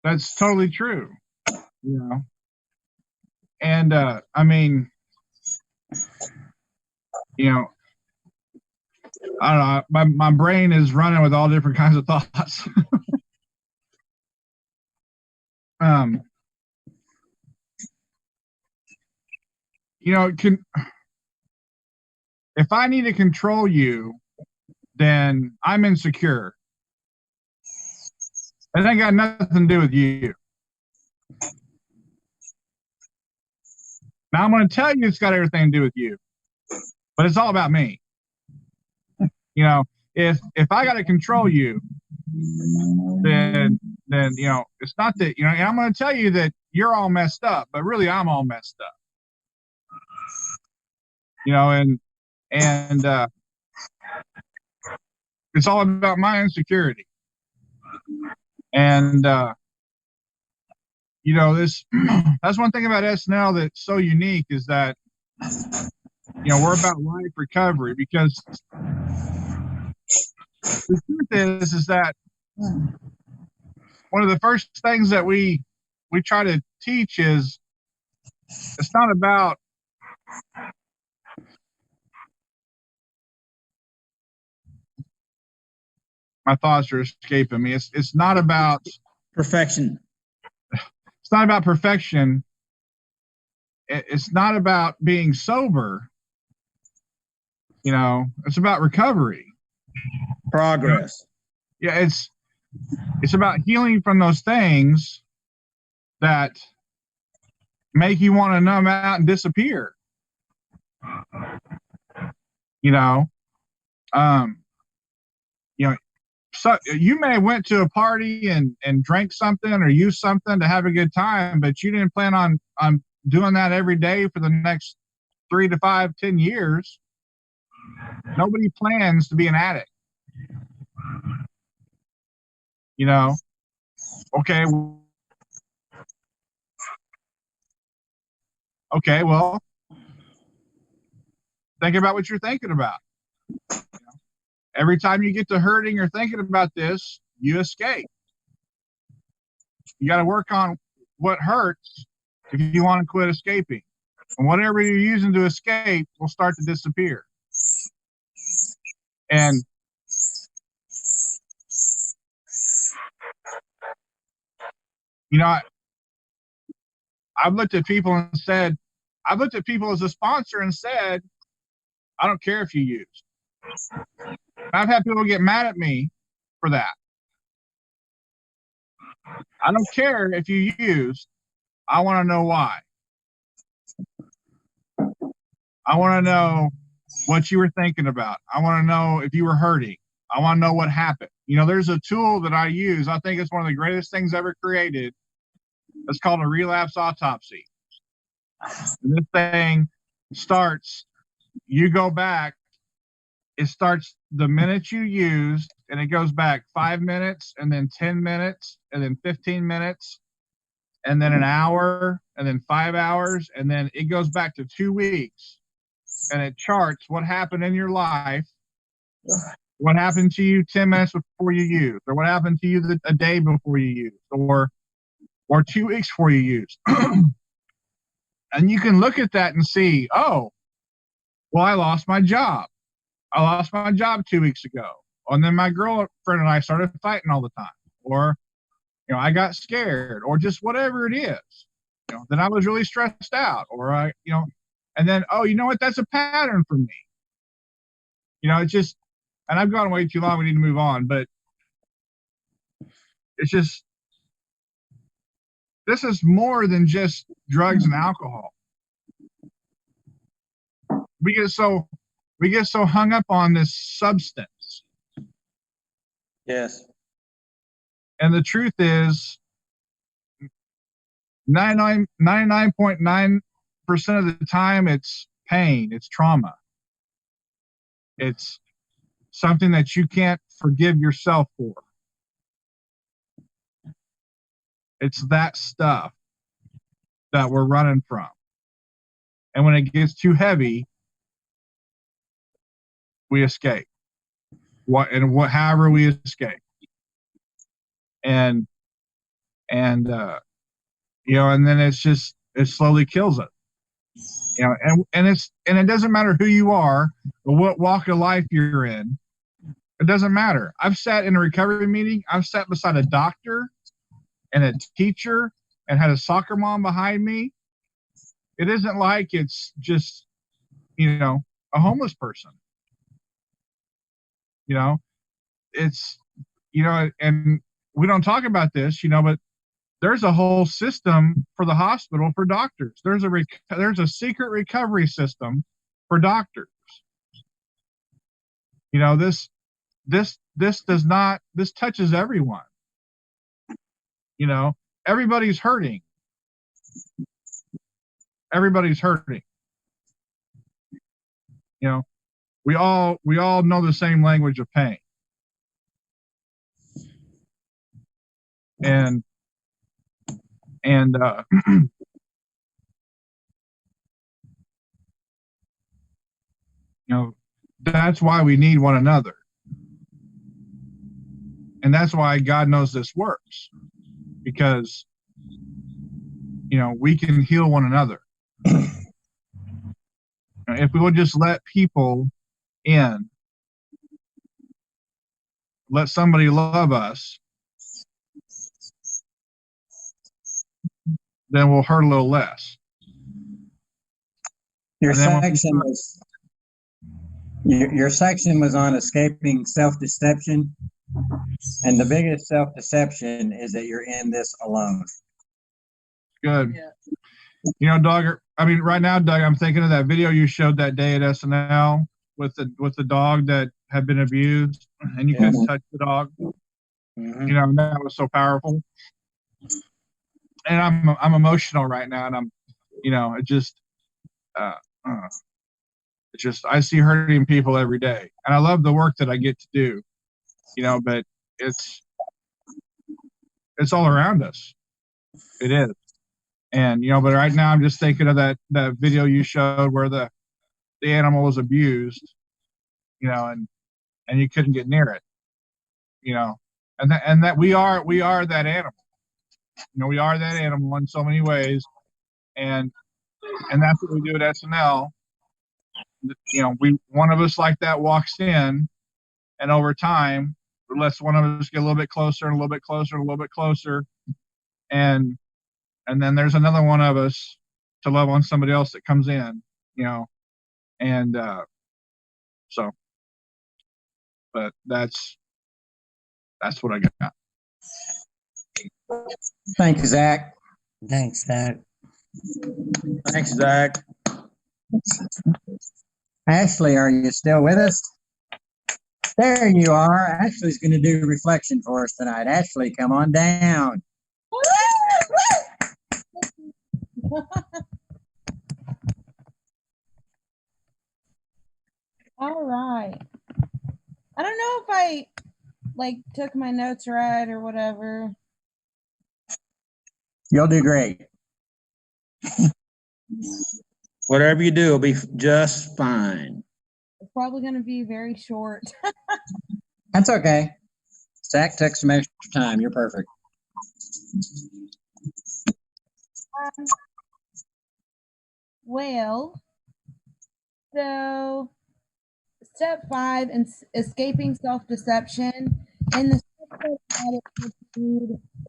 That's totally true. And I mean, I don't know. My brain is running with all different kinds of thoughts. If I need to control you, then I'm insecure. It ain't got nothing to do with you. Now I'm going to tell you it's got everything to do with you, but it's all about me. You know, if I got to control you, then it's not that, and I'm going to tell you that you're all messed up, but really I'm all messed up. And it's all about my insecurity. And this that's one thing about SNL that's so unique, is that we're about life recovery, because the truth is that one of the first things that we try to teach is it's not about my thoughts are escaping me. It's not about Perfection. It's not about perfection. It's not about being sober. It's about recovery. Progress. Yeah, it's about healing from those things that make you want to numb out and disappear. So you may have went to a party and drank something or used something to have a good time, but you didn't plan on doing that every day for the next 3 to 5, 10 years. Nobody plans to be an addict. Okay, well, think about what you're thinking about. Every time you get to hurting or thinking about this, you escape. You got to work on what hurts if you want to quit escaping. And whatever you're using to escape will start to disappear. And I've looked at people as a sponsor and said, I don't care if you use. I've had people get mad at me for that. I don't care if you use. I want to know why. I want to know what you were thinking about. I want to know if you were hurting. I want to know what happened. There's a tool that I use. I think it's one of the greatest things ever created. It's called a relapse autopsy. And this thing starts, you go back, it starts the minute you used, and it goes back 5 minutes, and then 10 minutes, and then 15 minutes, and then an hour, and then 5 hours, and then it goes back to 2 weeks. And it charts what happened in your life, what happened to you 10 minutes before you used, or what happened to you a day before you used, or 2 weeks before you used. And you can look at that and see, oh, well, I lost my job. I lost my job 2 weeks ago. And then my girlfriend and I started fighting all the time. Or, I got scared, or just whatever it is. Then I was really stressed out, or and then, oh, you know what? That's a pattern for me. It's just, and I've gone way too long. We need to move on, but it's just, this is more than just drugs and alcohol. We get so hung up on this substance. Yes. And the truth is, 99.9% of the time, it's pain, it's trauma. It's something that you can't forgive yourself for. It's that stuff that we're running from. And when it gets too heavy, we escape. However we escape. And then it slowly kills us. And it doesn't matter who you are or what walk of life you're in. It doesn't matter. I've sat in a recovery meeting. I've sat beside a doctor and a teacher and had a soccer mom behind me. It isn't like it's just, a homeless person. It's, and we don't talk about this, but there's a whole system for the hospital for doctors. There's a secret recovery system for doctors. This touches everyone. Everybody's hurting. Everybody's hurting. We all know the same language of pain. And that's why we need one another. And that's why God knows this works, because we can heal one another. If we would just let people in, let somebody love us, then we'll hurt a little less. Your section was on escaping self-deception, and the biggest self-deception is that you're in this alone. Good. Doug, right now, Doug, I'm thinking of that video you showed that day at SNL with the dog that had been abused, and you couldn't touch the dog. And that was so powerful. And I'm emotional right now, and I'm, it just I see hurting people every day, and I love the work that I get to do, but it's all around us. It is. And, but right now I'm just thinking of that video you showed where the animal was abused, and you couldn't get near it, and that we are that animal. We are that animal in so many ways. And that's what we do at SNL. One of us like that walks in, and over time, lets one of us get a little bit closer and a little bit closer and a little bit closer. And then there's another one of us to love on somebody else that comes in, and so, but that's what I got. Thank you, Zach. Thanks, Zach. Thanks, Zach. Ashley, are you still with us? There you are. Ashley's going to do reflection for us tonight. Ashley, come on down. All right. I don't know if I took my notes right or whatever. You'll do great. Whatever you do will be just fine. It's probably going to be very short. That's okay. Zach took some extra time. You're perfect. Well, so step 5 in escaping self-deception. In the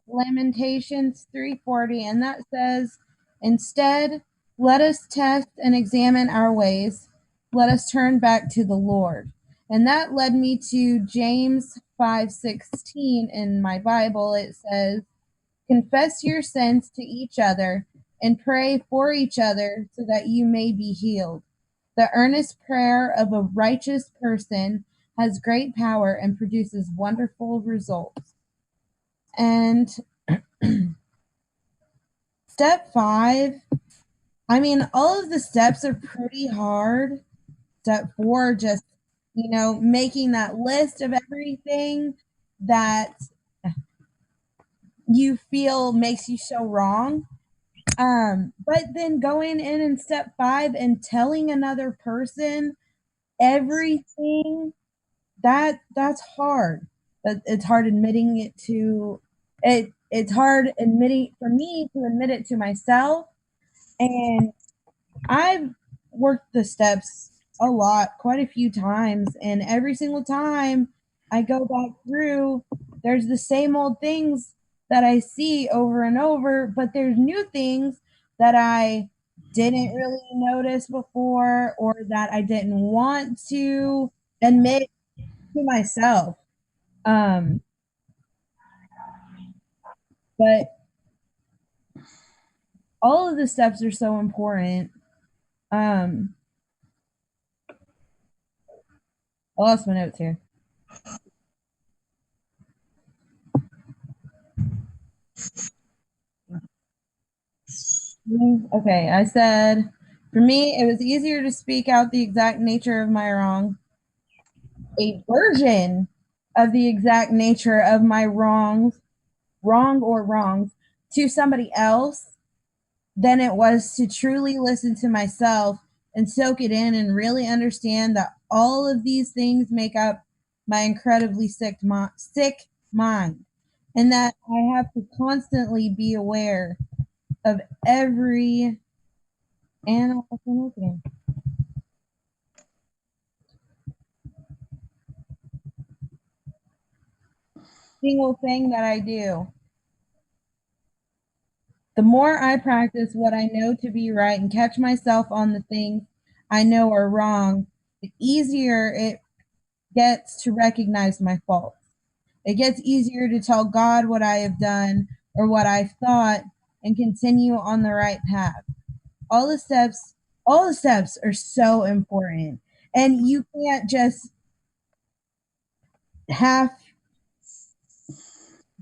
Lamentations 3:40, and that says, "Instead, let us test and examine our ways. Let us turn back to the Lord." And that led me to James 5:16 in my Bible. It says, "Confess your sins to each other and pray for each other so that you may be healed. The earnest prayer of a righteous person has great power and produces wonderful results." And step 5, all of the steps are pretty hard. Step 4, just, making that list of everything that you feel makes you so wrong. But then going in step 5 and telling another person everything, that's hard. But it's hard admitting it to it. It's hard admitting for me to admit it to myself. And I've worked the steps a lot, quite a few times, and every single time I go back through, there's the same old things that I see over and over, but there's new things that I didn't really notice before, or that I didn't want to admit to myself. But all of the steps are so important. I lost my notes here. Okay, I said, for me, it was easier to speak out the exact nature of my wrong, a version of the exact nature of my wrongs, to somebody else than it was to truly listen to myself and soak it in and really understand that all of these things make up my incredibly sick mind, and that I have to constantly be aware of every single thing that I do. The more I practice what I know to be right and catch myself on the things I know are wrong, the easier it gets to recognize my faults. It gets easier to tell God what I have done or what I've thought and continue on the right path. All the steps are so important. And you can't just half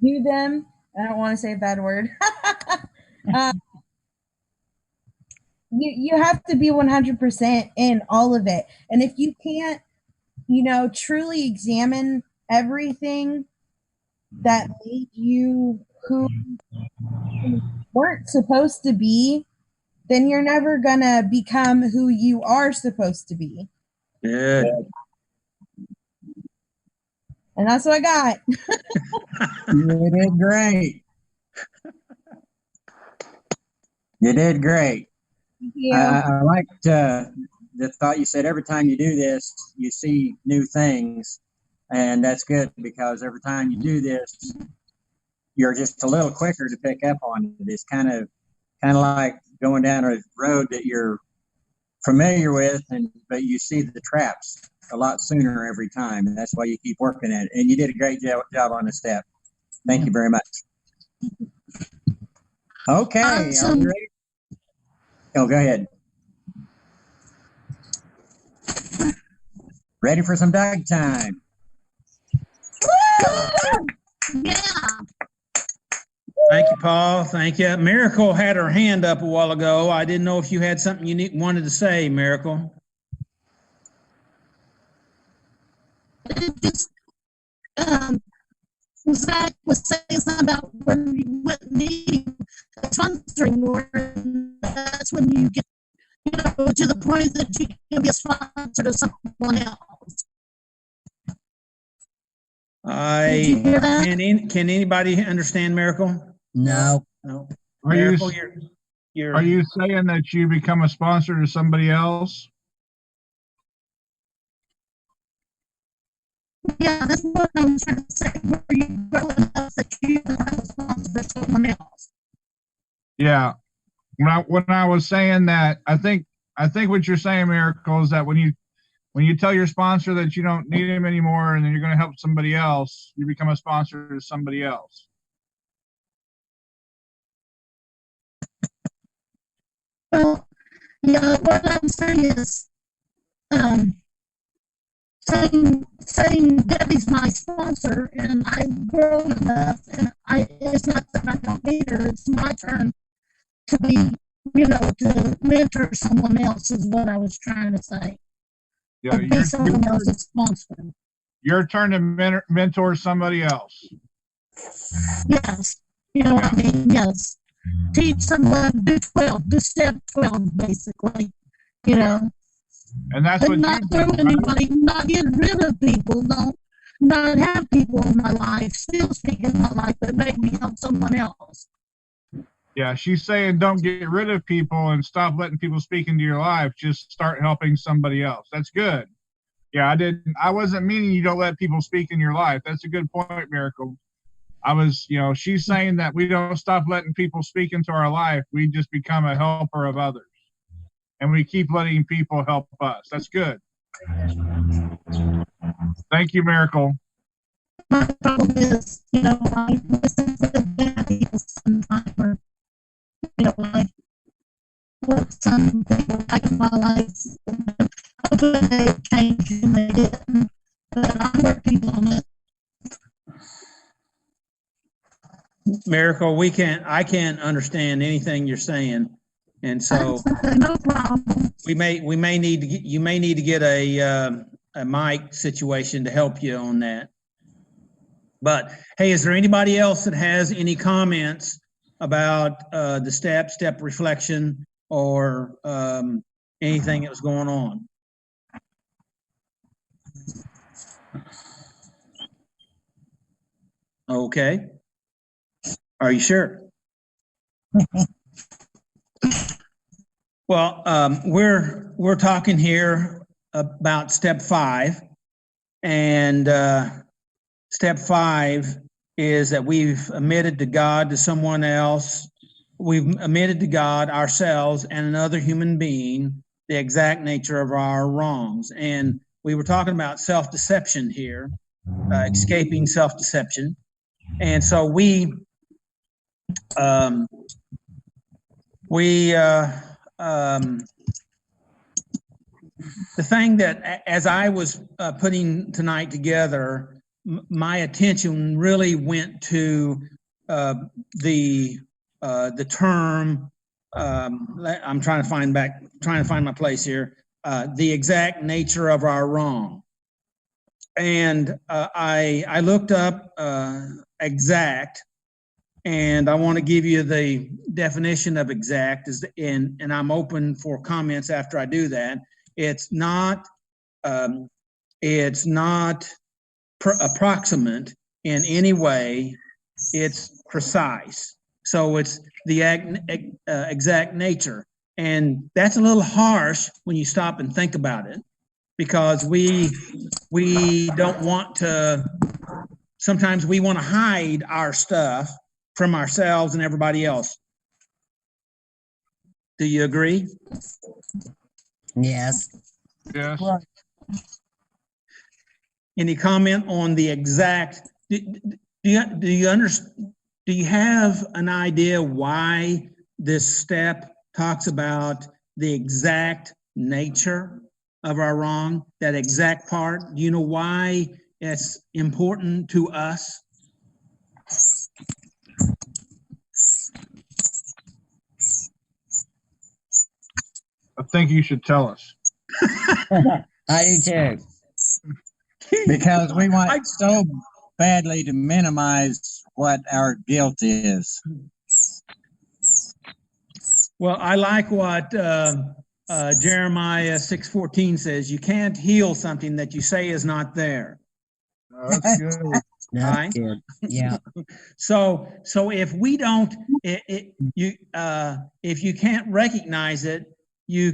do them. I don't want to say a bad word. You have to be 100% in all of it. And if you can't, truly examine everything that made you who you weren't supposed to be, then you're never gonna become who you are supposed to be. Good. And that's what I got. You did great. You did great. Thank you. I liked the thought you said every time you do this, you see new things. And that's good because every time you do this, you're just a little quicker to pick up on it. It's kind of like going down a road that you're familiar with, but you see the traps a lot sooner every time. And that's why you keep working at it. And you did a great job on the step. Thank you very much. Okay. Are you ready? Oh, go ahead. Ready for some Doug time? Yeah. Thank you, Paul. Thank you. Miracle had her hand up a while ago. I didn't know if you had something you wanted to say, Miracle. Zach was saying something about when you wouldn't need sponsoring more. That's when you get, to the point that you can be a sponsor to someone else. Did you hear that? Can anybody understand Miracle? No. No. Are Miracle, you are you saying that you become a sponsor to somebody else? Yeah, that's what I was trying to say. Where you grow enough that you become a sponsor for someone else. Yeah. When I was saying that, I think what you're saying, Miracle, is that when you tell your sponsor that you don't need him anymore and then you're going to help somebody else, you become a sponsor to somebody else. Well, yeah, what I'm saying is, saying Debbie's my sponsor and I've grown enough and it's not that I don't need her, it's my turn to be, to mentor someone else is what I was trying to say. Yeah, to be someone else's sponsor. Your turn to mentor somebody else. Yes. You know what I mean? Yes. Teach someone, do step 12, basically, And that's what not throw anybody, not get rid of people, not have people in my life, still speak in my life, but make me help someone else. Yeah, she's saying don't get rid of people and stop letting people speak into your life. Just start helping somebody else. That's good. Yeah, I wasn't meaning you don't let people speak in your life. That's a good point, Miracle. She's saying that we don't stop letting people speak into our life. We just become a helper of others. And we keep letting people help us. That's good. Thank you, Miracle. My problem is, I listen to the bad people sometimes where, like what some people like in my life, hopefully they change and they didn't, but I'm working on it. Miracle, I can't understand anything you're saying. And so No problem. you may need to get a mic situation to help you on that. But hey, is there anybody else that has any comments about the step reflection or anything that was going on? Okay. Are you sure? Well, we're talking here about step 5, and step 5 is that we've admitted to God, to someone else. We've admitted to God, ourselves, and another human being the exact nature of our wrongs. And we were talking about self-deception here, escaping self-deception. And so the thing that, as I was putting tonight together, my attention really went to the term. I'm trying to find my place here. The exact nature of our wrong, and I looked up exact. And I want to give you the definition of exact, and I'm open for comments after I do that. It's not approximate in any way. It's precise. So it's the exact nature, and that's a little harsh when you stop and think about it, because we don't want to. Sometimes we want to hide our stuff from ourselves and everybody else. Do you agree? Yes. Yes. Any comment on the exact? Do you have an idea why this step talks about the exact nature of our wrong? That exact part. Do you know why it's important to us? I think you should tell us. I do too. Because we want so badly to minimize what our guilt is. Well, I like what Jeremiah 6:14 says. You can't heal something that you say is not there. That's good. That's Right. good. Yeah. So if we don't, if you can't recognize it, you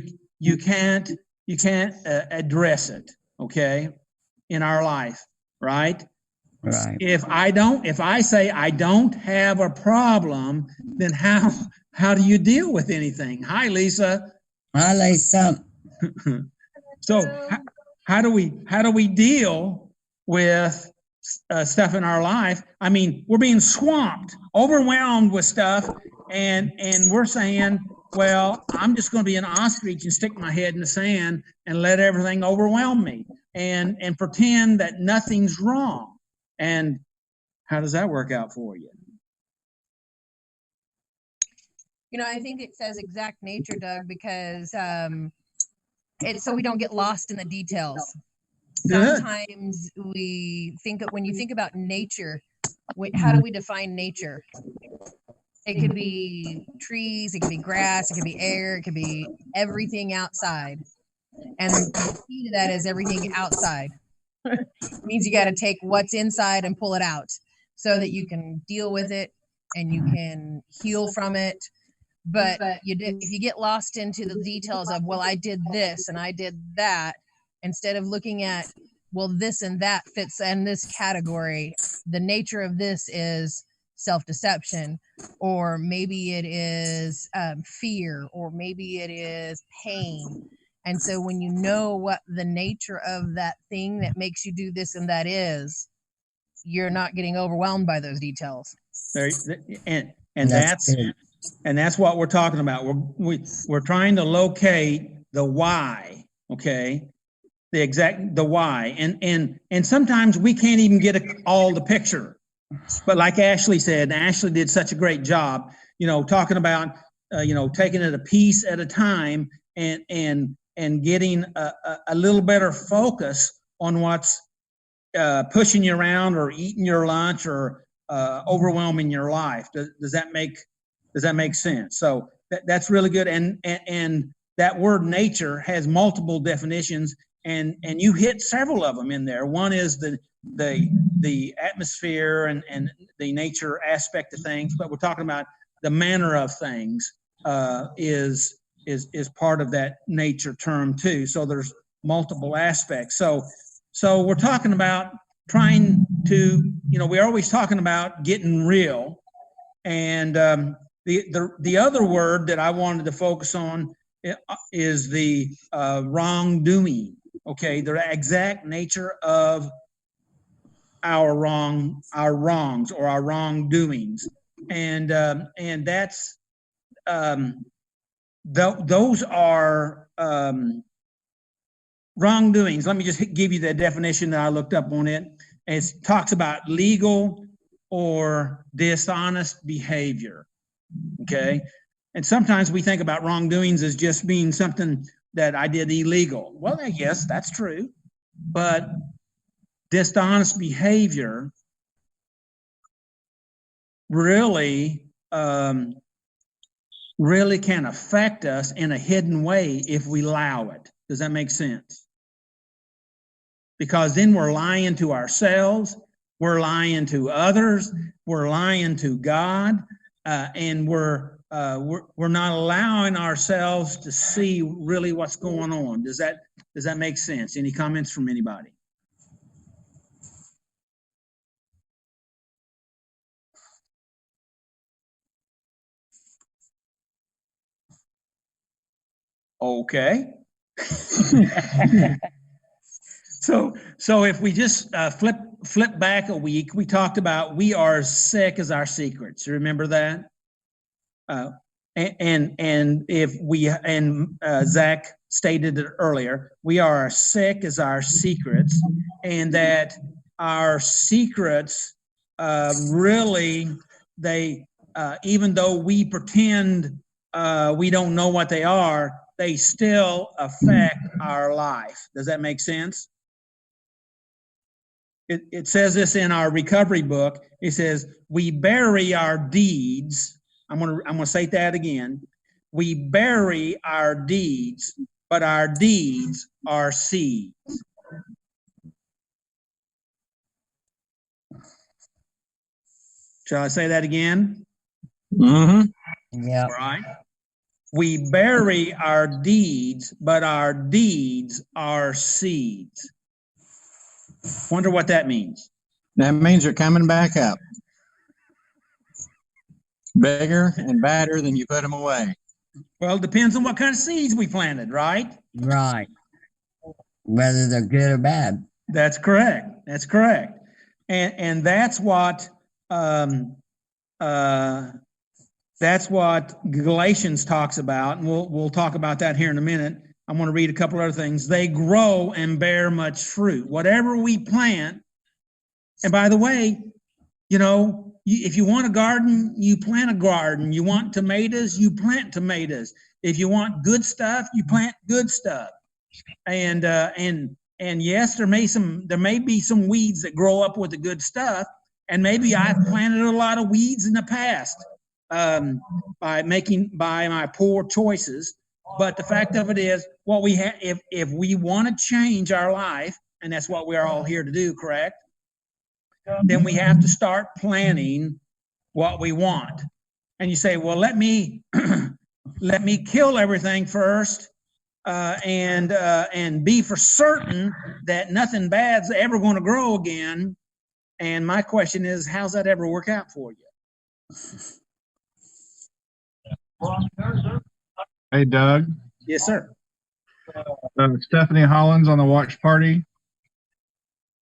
can't address it. Okay, in our life, right? Right. If I say I don't have a problem, then how do you deal with anything? Hi, Lisa. Hi, Lisa. So how do we deal with stuff in our life? I mean, we're being swamped, overwhelmed with stuff, and we're saying, well, I'm just going to be an ostrich and stick my head in the sand and let everything overwhelm me and pretend that nothing's wrong. And how does that work out for you? You know, I think it says exact nature, Doug, because it's so we don't get lost in the details. Good. Sometimes we think when you think about nature, how do we define nature? It could be trees, it could be grass, it could be air, it could be everything outside. And the key to that is everything outside. It means you got to take what's inside and pull it out so that you can deal with it and you can heal from it. But if you get lost into the details of, well, I did this and I did that, instead of looking at, well, this and that fits in this category, the nature of this is self-deception, or maybe it is fear, or maybe it is pain. And so when you know what the nature of that thing that makes you do this and that is, you're not getting overwhelmed by those details. And And That's good. that's what we're talking about. We're trying to locate the why, okay? The why. And sometimes we can't even get all the picture. But like Ashley said, Ashley did such a great job, talking about, taking it a piece at a time and getting a little better focus on what's pushing you around or eating your lunch or overwhelming your life. Does that make sense? So that's really good. And that word nature has multiple definitions, and you hit several of them in there. One is the atmosphere and the nature aspect of things, but we're talking about the manner of things is part of that nature term too. So there's multiple aspects. So we're talking about trying to, we're always talking about getting real. And the other word that I wanted to focus on is the wrongdoing. Okay, the exact nature of our wrongs or our wrongdoings, and that's those are wrongdoings. Let me just give you the definition that I looked up on it. It talks about legal or dishonest behavior. Okay, and sometimes we think about wrongdoings as just being something that I did illegal. Well, yes, that's true, but dishonest behavior really can affect us in a hidden way if we allow it. Does that make sense? Because then we're lying to ourselves, we're lying to others, we're lying to God, and we're not allowing ourselves to see really what's going on. Does that make sense? Any comments from anybody? Okay. So if we just flip back a week, we talked about we are as sick as our secrets. You remember that? And if we Zach stated it earlier, we are as sick as our secrets, and that our secrets really even though we pretend we don't know what they are, they still affect our life. Does that make sense? It says this in our recovery book. It says, we bury our deeds. I'm gonna say that again. We bury our deeds, but our deeds are seeds. Shall I say that again? Mm-hmm. Yeah. All right. We bury our deeds, but our deeds are seeds. Wonder what that means. That means they're coming back up. Bigger and badder than you put them away. Well, it depends on what kind of seeds we planted, right? Right. Whether they're good or bad. That's correct. That's correct. And that's what Galatians talks about, and we'll talk about that here in a minute. I'm going to read a couple other things. They grow and bear much fruit. Whatever we plant, and by the way, if you want a garden, you plant a garden. You want tomatoes, you plant tomatoes. If you want good stuff, you plant good stuff. And yes, there may be some weeds that grow up with the good stuff, and maybe I've planted a lot of weeds in the past by my poor choices. But the fact of it is, what we have, if we want to change our life, and that's what we're all here to do, correct? Then we have to start planning what we want. And you say, well, let me kill everything first, and be for certain that nothing bad's ever going to grow again. And my question is, how's that ever work out for you? Hey, Doug. Yes, sir. Stephanie Hollins on the watch party,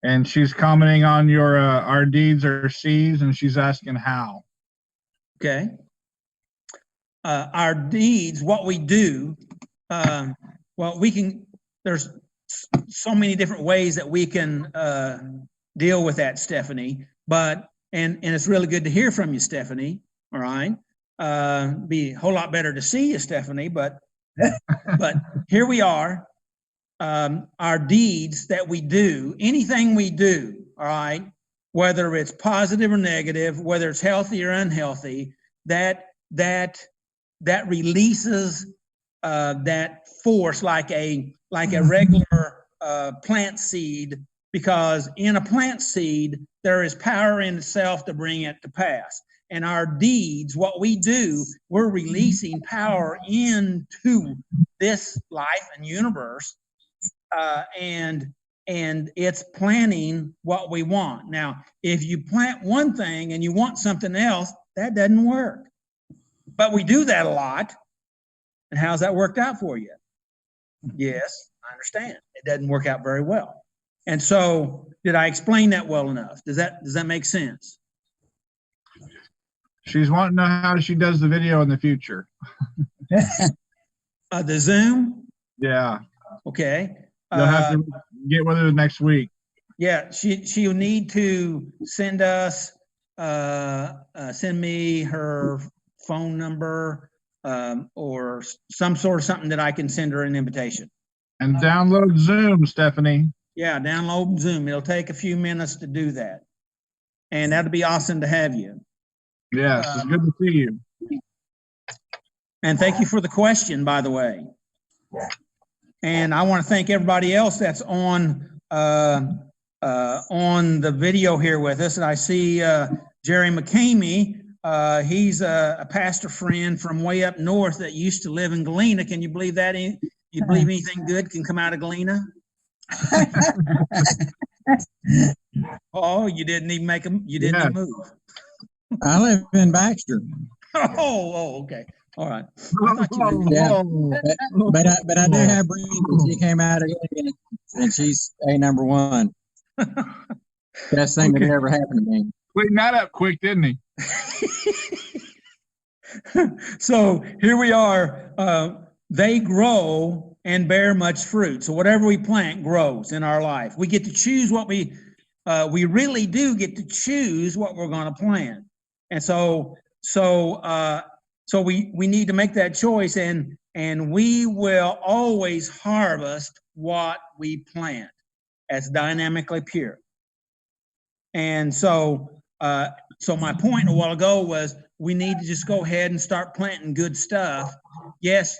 and she's commenting on your our deeds are seeds, and she's asking how. Okay. Our deeds, what we do, well, there's so many different ways that we can deal with that, Stephanie, but, and it's really good to hear from you, Stephanie, all right? Be a whole lot better to see you, Stephanie, but here we are. Our deeds that we do, anything we do, all right, whether it's positive or negative, whether it's healthy or unhealthy, that releases that force like a regular plant seed, because in a plant seed there is power in itself to bring it to pass. And our deeds, what we do, we're releasing power into this life and universe, and it's planting what we want. Now, if you plant one thing and you want something else, that doesn't work. But we do that a lot. And how's that worked out for you? Yes, I understand. It doesn't work out very well. And so, did I explain that well enough? Does that make sense? She's wanting to know how she does the video in the future. The Zoom? Yeah. Okay. You'll have to get with her next week. Yeah, she'll need to send us, send me her phone number, or some sort of something that I can send her an invitation. And download Zoom, Stephanie. Yeah, download Zoom. It'll take a few minutes to do that. And that'd be awesome to have you. Yes, it's good to see you. And thank you for the question, by the way. And I want to thank everybody else that's on the video here with us. And I see Jerry McCamey. He's a pastor friend from way up north that used to live in Galena. Can you believe that? You believe anything good can come out of Galena? Oh, you didn't even make you didn't even move. I live in Baxter. Oh, okay. All right. Yeah, but I do have Brenda. She came out of Galena, and she's #1. Best thing that ever happened to me. Cleaned that up quick, didn't he? So here we are. They grow and bear much fruit. So whatever we plant grows in our life. We get to choose what we really do get to choose what we're going to plant. And so we need to make that choice, and we will always harvest what we plant as dynamically pure. And so my point a while ago was we need to just go ahead and start planting good stuff. Yes,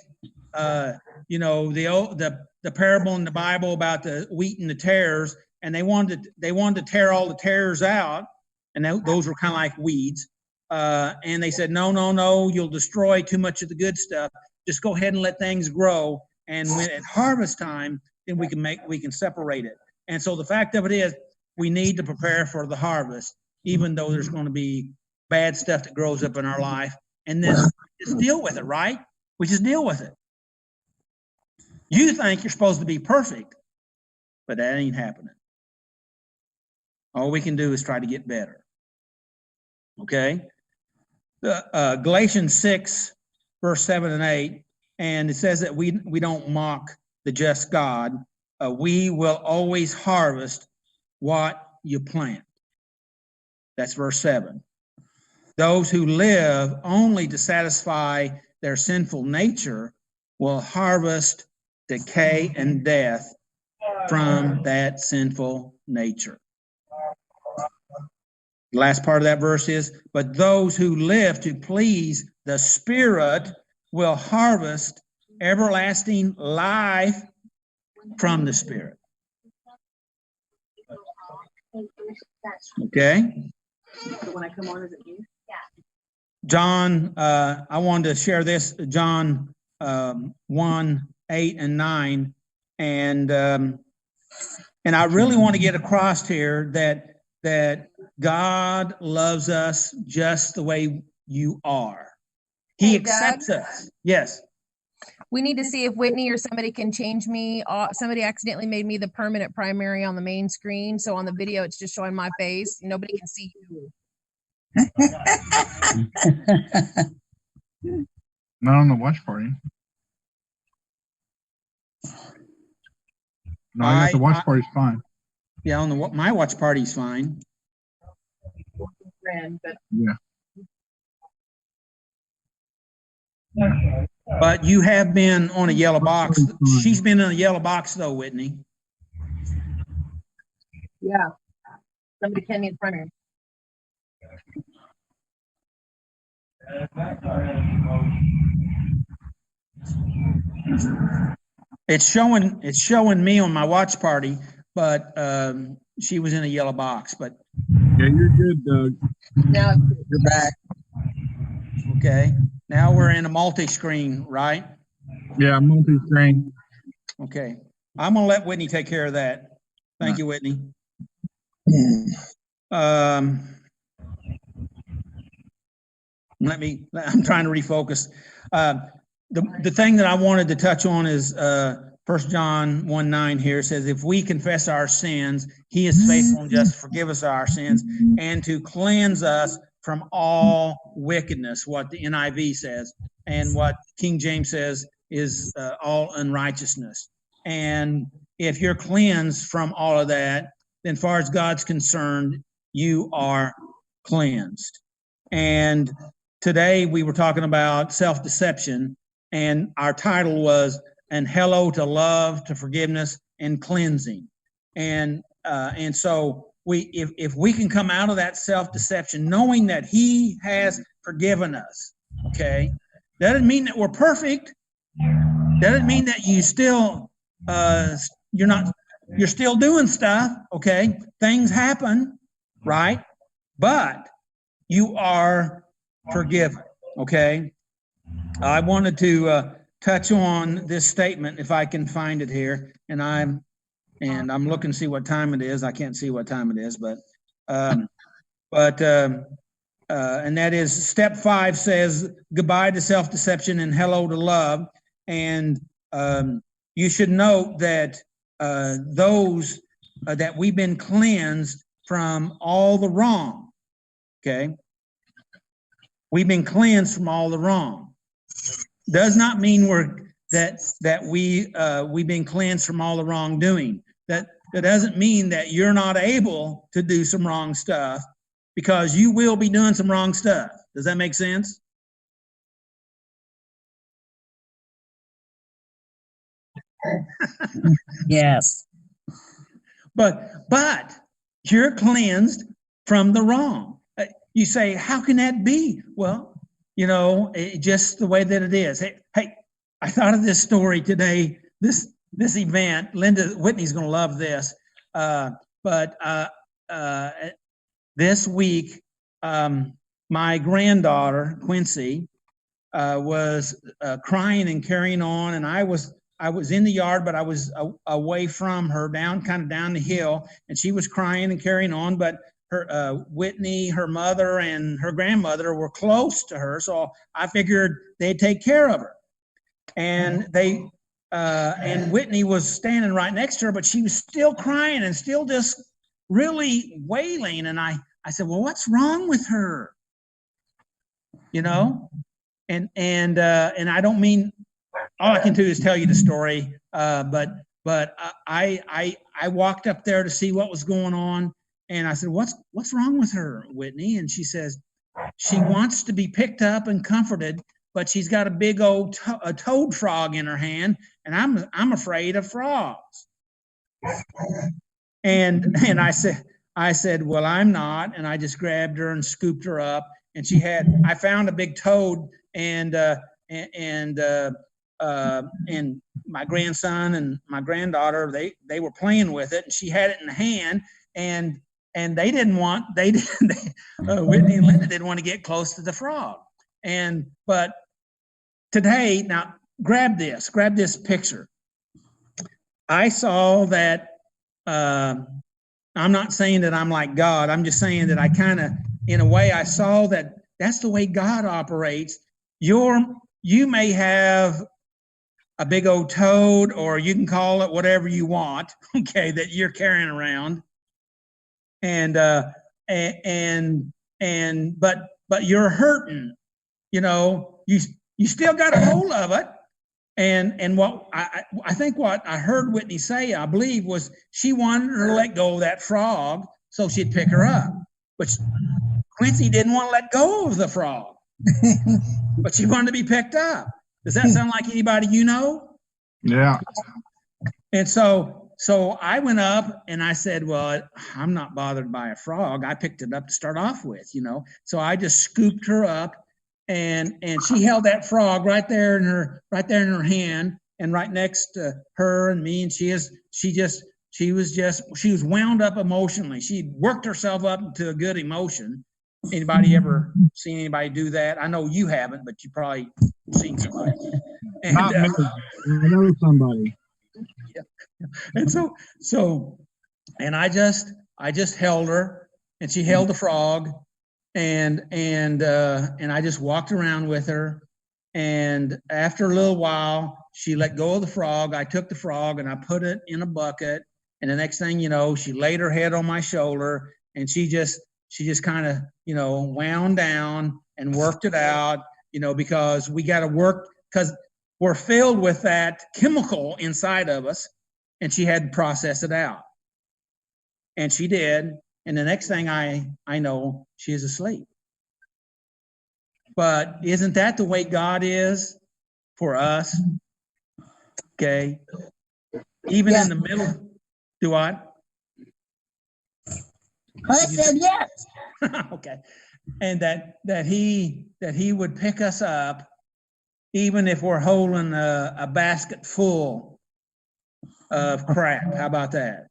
you know, the parable in the Bible about the wheat and the tares, and they wanted to tear all the tares out, and those were kind of like weeds. And they said, no, you'll destroy too much of the good stuff. Just go ahead and let things grow. And when at harvest time, then we can separate it. And so the fact of it is, we need to prepare for the harvest, even though there's going to be bad stuff that grows up in our life. And then just deal with it, right? We just deal with it. You think you're supposed to be perfect, but that ain't happening. All we can do is try to get better. Okay? Galatians 6, verse 7 and 8, and it says that we don't mock the just God. We will always harvest what you plant. That's verse 7. Those who live only to satisfy their sinful nature will harvest decay and death from that sinful nature. The last part of that verse is, but those who live to please the Spirit will harvest everlasting life from the Spirit. Okay? When I come on, is it you? John, I wanted to share this, John 1, 8 and 9. And I really want to get across here that God loves us just the way you are. He accepts us. Yes. We need to see if Whitney or somebody can change me. Somebody accidentally made me the permanent primary on the main screen. So on the video, it's just showing my face. Nobody can see you. Not on the watch party. No, I got the watch party's fine. Yeah, on the my watch party's fine. Friend, but Yeah. But you have been on a yellow box. She's been in a yellow box though, Whitney. Yeah. Somebody can me in front of her. It's showing me on my watch party, but she was in a yellow box. But Yeah, you're good, Doug. Now, You're back. okay, now we're in a multi-screen, right? Yeah, multi-screen. Okay, I'm gonna let Whitney take care of that. Thank you, Whitney. I'm trying to refocus. The thing that I wanted to touch on is 1 John 1:9 here says, if we confess our sins, he is faithful and just to forgive us our sins and to cleanse us from all wickedness, what the NIV says, and what King James says is all unrighteousness. And if you're cleansed from all of that, then far as God's concerned, you are cleansed. And today we were talking about self-deception, and our title was "And Hello to Love, to Forgiveness, and Cleansing." And so if we can come out of that self-deception, knowing that He has forgiven us, okay, that doesn't mean that we're perfect. That doesn't mean that you still you're still doing stuff, okay? Things happen, right? But you are forgiven, okay? I wanted to touch on this statement, if I can find it here, and I'm looking to see what time it is. I can't see what time it is, and that is step 5 says goodbye to self-deception and hello to love. And you should note that those that we've been cleansed from all the wrong, okay? We've been cleansed from all the wrong. Does not mean we've been cleansed from all the wrongdoing. That doesn't mean that you're not able to do some wrong stuff, because you will be doing some wrong stuff. Does that make sense? Yes. But you're cleansed from the wrong. You say, how can that be? Well, just the way that it is. Hey, I thought of this story today. This event, Whitney's going to love this. This week, my granddaughter Quincy was crying and carrying on, and I was in the yard, but I was away from her, kind of down the hill, and she was crying and carrying on. But her Whitney, her mother, and her grandmother were close to her, so I figured they'd take care of her. And and Whitney was standing right next to her, but she was still crying and still just really wailing. And I said, well, what's wrong with her? And I don't mean, all I can do is tell you the story. But I walked up there to see what was going on, and I said, what's wrong with her, Whitney? And she says, she wants to be picked up and comforted, but she's got a big old toad frog in her hand, and I'm afraid of frogs. And I said, well, I'm not. And I just grabbed her and scooped her up, and I found a big toad, and my grandson and my granddaughter, they were playing with it, and she had it in the hand, and Whitney and Linda didn't want to get close to the frog. But today, now grab this picture. I saw that, I'm not saying that I'm like God. I'm just saying that I kind of, in a way, I saw that that's the way God operates. You may have a big old toad, or you can call it whatever you want, okay, that you're carrying around. And but you're hurting, you know, you still got a hold of it. And what I think what I heard Whitney say, I believe, was she wanted her to let go of that frog so she'd pick her up. But Quincy didn't want to let go of the frog, but she wanted to be picked up. Does that sound like anybody you know? Yeah. And so I went up and I said, well, I'm not bothered by a frog. I picked it up to start off with, you know. So I just scooped her up, and she held that frog right there in her hand, and right next to her and me, and she was wound up emotionally. She worked herself up into a good emotion. Anybody ever seen anybody do that? I know you haven't, but you probably seen somebody. And, Not me. I know somebody. And so I just held her, and she held the frog, and I just walked around with her, and after a little while she let go of the frog. I took the frog and I put it in a bucket, and the next thing you know, she laid her head on my shoulder, and she just kind of, you know, wound down and worked it out, you know, because we got to work, because we're filled with that chemical inside of us, and she had to process it out. And she did. And the next thing I know, she is asleep. But isn't that the way God is for us? Okay. Even in the middle, do what? I said yes. Okay. And that he would pick us up even if we're holding a basket full of crap. How about that?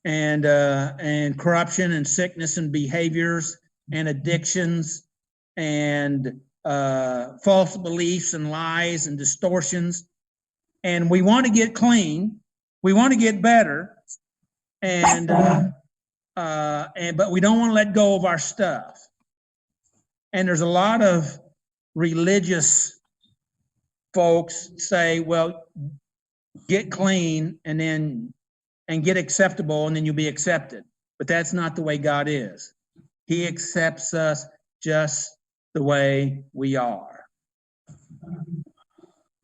And corruption and sickness and behaviors and addictions and false beliefs and lies and distortions. And we want to get clean. We want to get better. But we don't want to let go of our stuff. And there's a lot of religious folks say, well, get clean and get acceptable, and then you'll be accepted. But that's not the way God is. He accepts us just the way we are.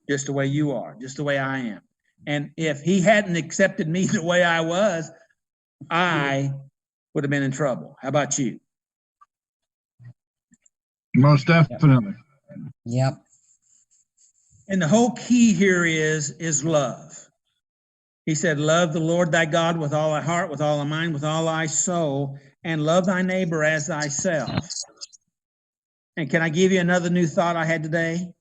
Just the way you are, just the way I am. And if he hadn't accepted me the way I was, I would have been in trouble. How about you? Most definitely. Yep. And the whole key here is love. He said, love the Lord thy God with all thy heart, with all thy mind, with all thy soul, and love thy neighbor as thyself. And can I give you another new thought I had today?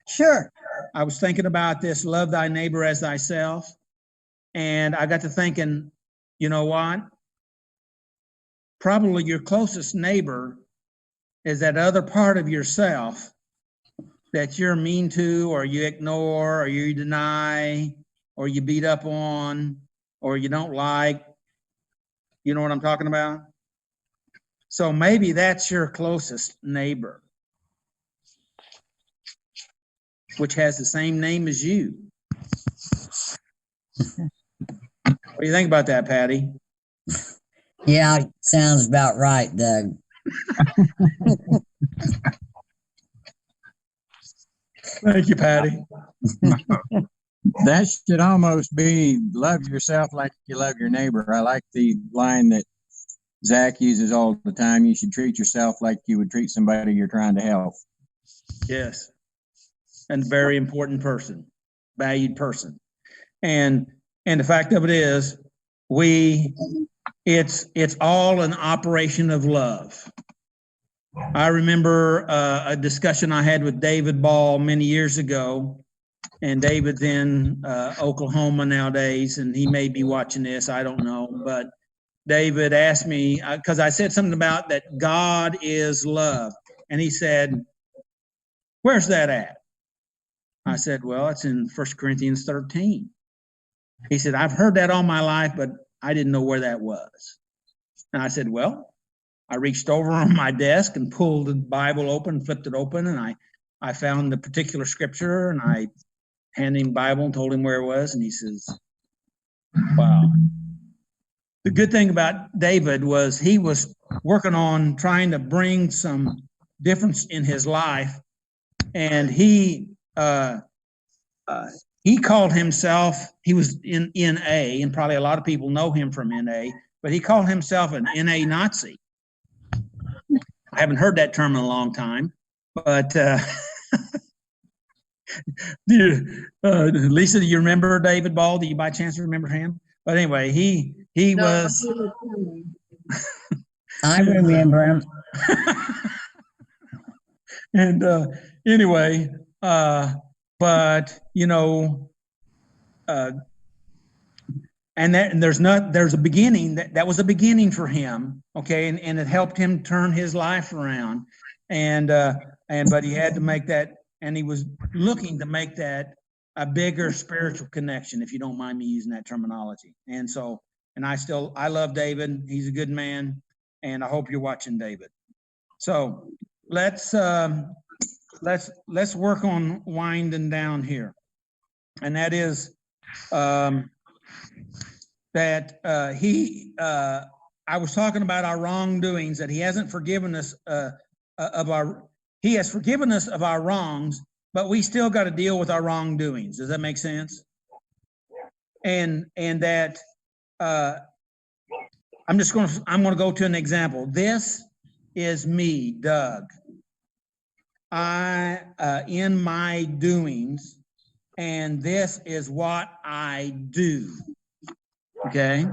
Sure. I was thinking about this, love thy neighbor as thyself. And I got to thinking, you know what? Probably your closest neighbor is that other part of yourself that you're mean to, or you ignore, or you deny, or you beat up on, or you don't like. You know what I'm talking about? So maybe that's your closest neighbor, which has the same name as you. What do you think about that, Patty? Yeah, sounds about right, Doug. Thank you, Patty. That should almost be love yourself like you love your neighbor. I like the line that Zach uses all the time. You should treat yourself like you would treat somebody you're trying to help. Yes. And very important person, valued person. And the fact of it is, it's all an operation of love. I remember a discussion I had with David Ball many years ago, and David's in Oklahoma nowadays, and he may be watching this, I don't know, but David asked me, because I said something about that God is love, and he said, where's that at? I said, well, it's in 1 Corinthians 13. He said, I've heard that all my life, but I didn't know where that was. And I said, well, I reached over on my desk and pulled the Bible open, flipped it open, and I found the particular scripture, and I handed him the Bible and told him where it was, and he says, wow. the good thing about David was he was working on trying to bring some difference in his life, and he called himself, he was in NA, and probably a lot of people know him from NA, but he called himself an NA Nazi. I haven't heard that term in a long time, but Lisa, do you remember David Ball? Do you by chance remember him? But anyway, he No. was. I remember him. And anyway, but you know, and there's a beginning that was a beginning for him, okay, and it helped him turn his life around, and but he had to make that, and he was looking to make that a bigger spiritual connection, if you don't mind me using that terminology. And so, and I love David. He's a good man, and I hope you're watching David. So let's work on winding down here, and that is that I was talking about our wrongdoings, that he hasn't forgiven us he has forgiven us of our wrongs, but we still got to deal with our wrongdoings. Does that make sense? And that I'm going to go to an example. This is me, Doug. In my doings, and this is what I do. Okay?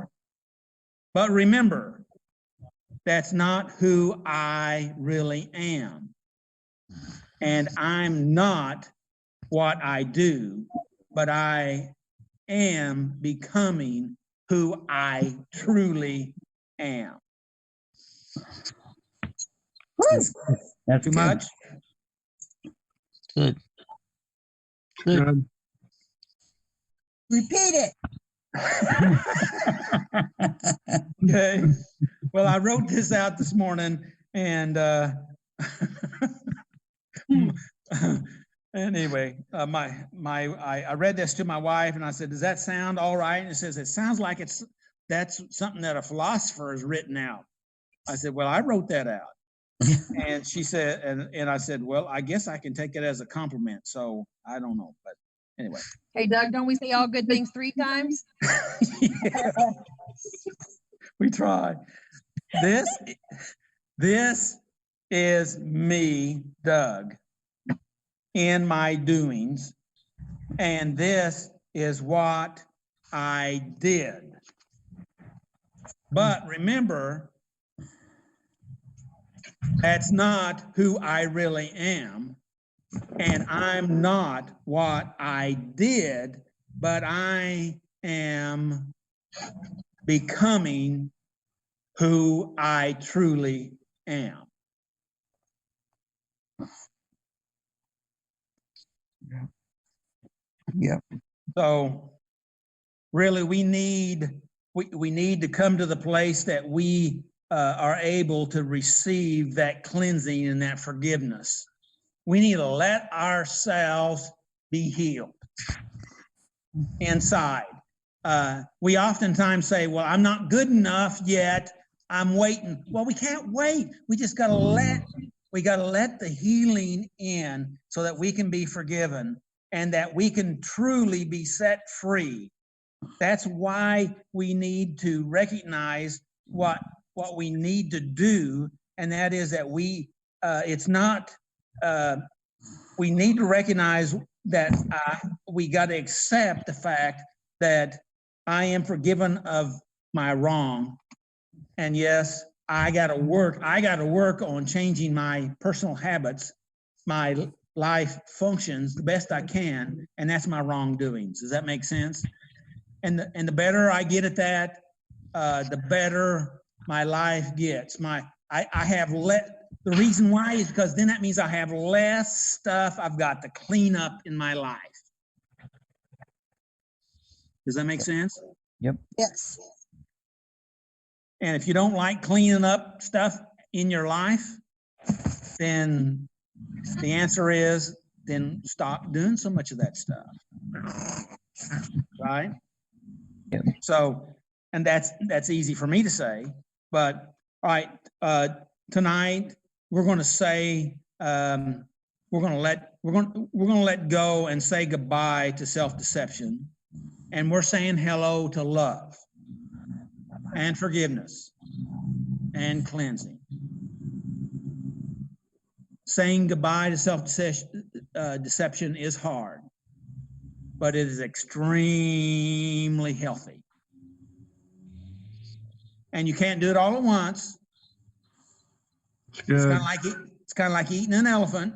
But remember, that's not who I really am. And I'm not what I do, but I am becoming who I truly am. That's Too good. much? Good. Good. Good. Repeat it. Okay. Well, I wrote this out this morning, and anyway, I read this to my wife, and I said, "Does that sound all right?" And it says, "It sounds like that's something that a philosopher has written out." I said, "Well, I wrote that out." And she said, and I said, "Well, I guess I can take it as a compliment." So I don't know, but anyway. Hey, Doug, don't we say all good things 3 times? Yeah. We try. This is me, Doug, in my doings, and this is what I did. But remember, that's not who I really am, and I'm not what I did, but I am becoming who I truly am. Yeah. So really we need to come to the place that we are able to receive that cleansing and that forgiveness. We need to let ourselves be healed inside. We oftentimes say, "Well, I'm not good enough yet. I'm waiting." Well, we can't wait. We just got to let the healing in so that we can be forgiven and that we can truly be set free. That's why we need to recognize what we need to do, and that is that we need to recognize that we got to accept the fact that I am forgiven of my wrong. And yes, I got to work on changing my personal habits, my life functions the best I can, and that's my wrongdoings. Does that make sense? And the better I get at that, the better my life gets. The reason why is because then that means I have less stuff I've got to clean up in my life. Does that make sense? Yep. Yes. And if you don't like cleaning up stuff in your life, then the answer is, then stop doing so much of that stuff. Right? Yep. So And that's easy for me to say, but all right, tonight we're going to say, we're going to let go and say goodbye to self-deception. And we're saying hello to love and forgiveness and cleansing. Saying goodbye to self-deception is hard, but it is extremely healthy. And you can't do it all at once. It's good. It's kind of like eating an elephant.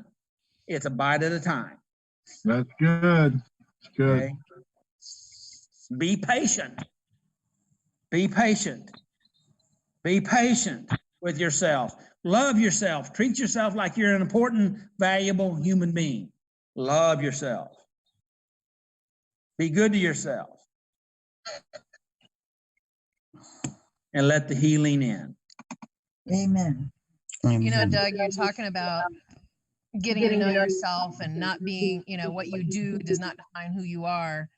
It's a bite at a time. That's good. It's good. Okay? Be patient. Be patient. Be patient with yourself. Love yourself. Treat yourself like you're an important, valuable human being. Love yourself. Be good to yourself. And let the healing in. Amen. You know, Doug, you're talking about getting to know yourself and not being, you know, what you do does not define who you are.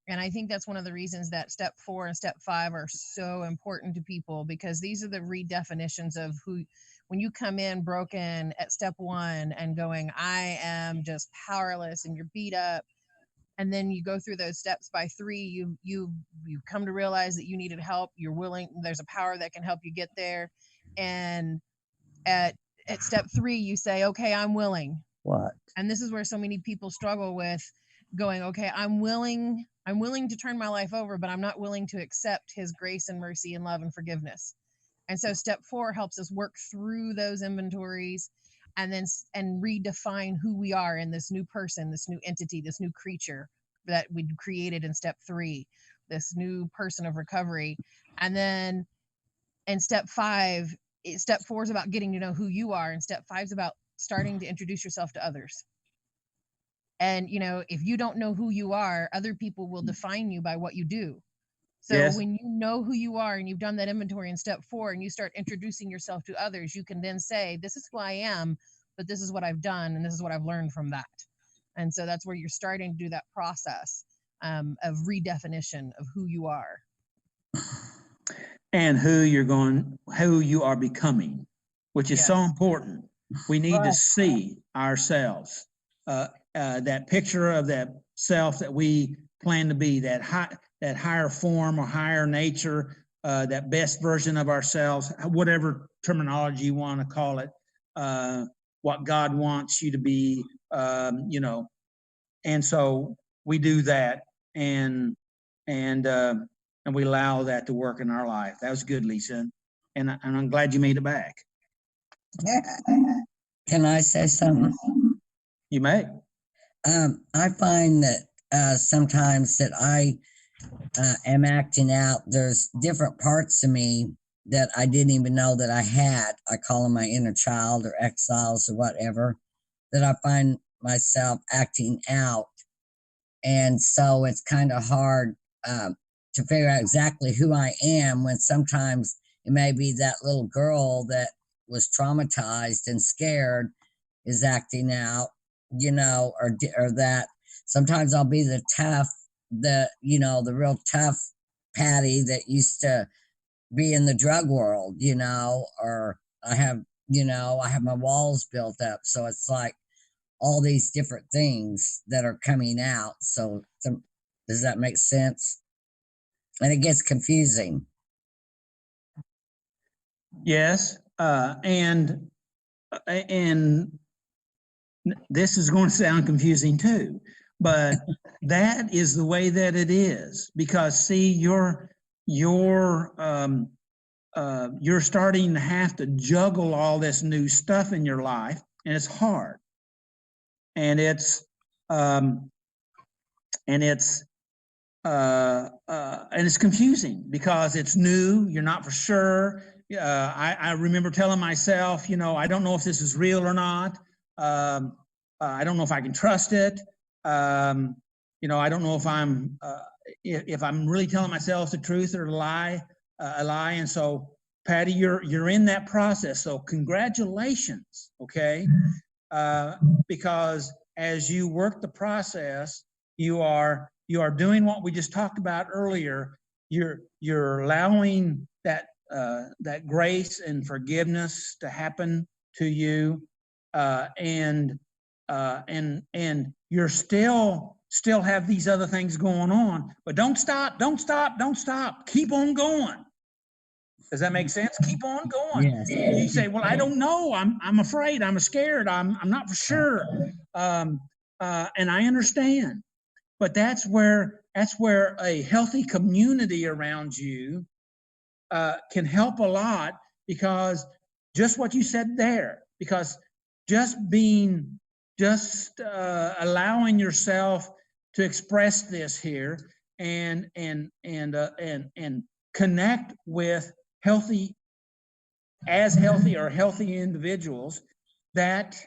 And I think that's one of the reasons that step 4 and step 5 are so important to people, because these are the redefinitions of who, when you come in broken at step 1 and going, I am just powerless, and you're beat up. And then you go through those steps by 3, you come to realize that you needed help. You're willing, there's a power that can help you get there. And at step 3, you say, okay, I'm willing. What? And this is where so many people struggle with going, okay, I'm willing to turn my life over, but I'm not willing to accept his grace and mercy and love and forgiveness. And so step 4 helps us work through those inventories and redefine who we are in this new person, this new entity, this new creature that we created in step 3, this new person of recovery. And then in step 4 is about getting to know who you are, and step 5 is about starting to introduce yourself to others. And, you know, if you don't know who you are, other people will define you by what you do. So Yes. when you know who you are and you've done that inventory in step 4 and you start introducing yourself to others, you can then say, this is who I am, but this is what I've done, and this is what I've learned from that. And so that's where you're starting to do that process of redefinition of who you are. And who you are becoming, which is so Yes. important. We need to see ourselves, that picture of that self that we plan to be, that higher form or higher nature, that best version of ourselves, whatever terminology you want to call it, what God wants you to be, you know. And so we do that, and we allow that to work in our life. That was good, Lisa. And I'm glad you made it back. Can I say something? You may. I find that sometimes that I am acting out. There's different parts of me that I didn't even know that I had. I call them my inner child or exiles or whatever, that I find myself acting out. And so it's kind of hard to figure out exactly who I am, when sometimes it may be that little girl that was traumatized and scared is acting out, you know, or that sometimes I'll be the real tough Patty that used to be in the drug world, you know, or I have my walls built up. So it's like all these different things that are coming out. So does that make sense? And it gets confusing. Yes. And this is going to sound confusing too, but that is the way that it is, because see, you're starting to have to juggle all this new stuff in your life, and it's hard, and it's confusing because it's new. You're not for sure. I remember telling myself, you know, I don't know if this is real or not. I don't know if I can trust it. You know, I don't know if I'm really telling myself the truth or a lie. And so, Patty, you're in that process. So congratulations, okay? Because as you work the process, you are doing what we just talked about earlier. you're allowing that grace and forgiveness to happen to you, and you're still have these other things going on, but don't stop. Keep on going. Does that make sense? Keep on going. Yes. You say, well, I don't know. I'm afraid. I'm scared. I'm not for sure. And I understand, but that's where a healthy community around you can help a lot, because just what you said there, because just allowing yourself to express this here and connect with healthy individuals, that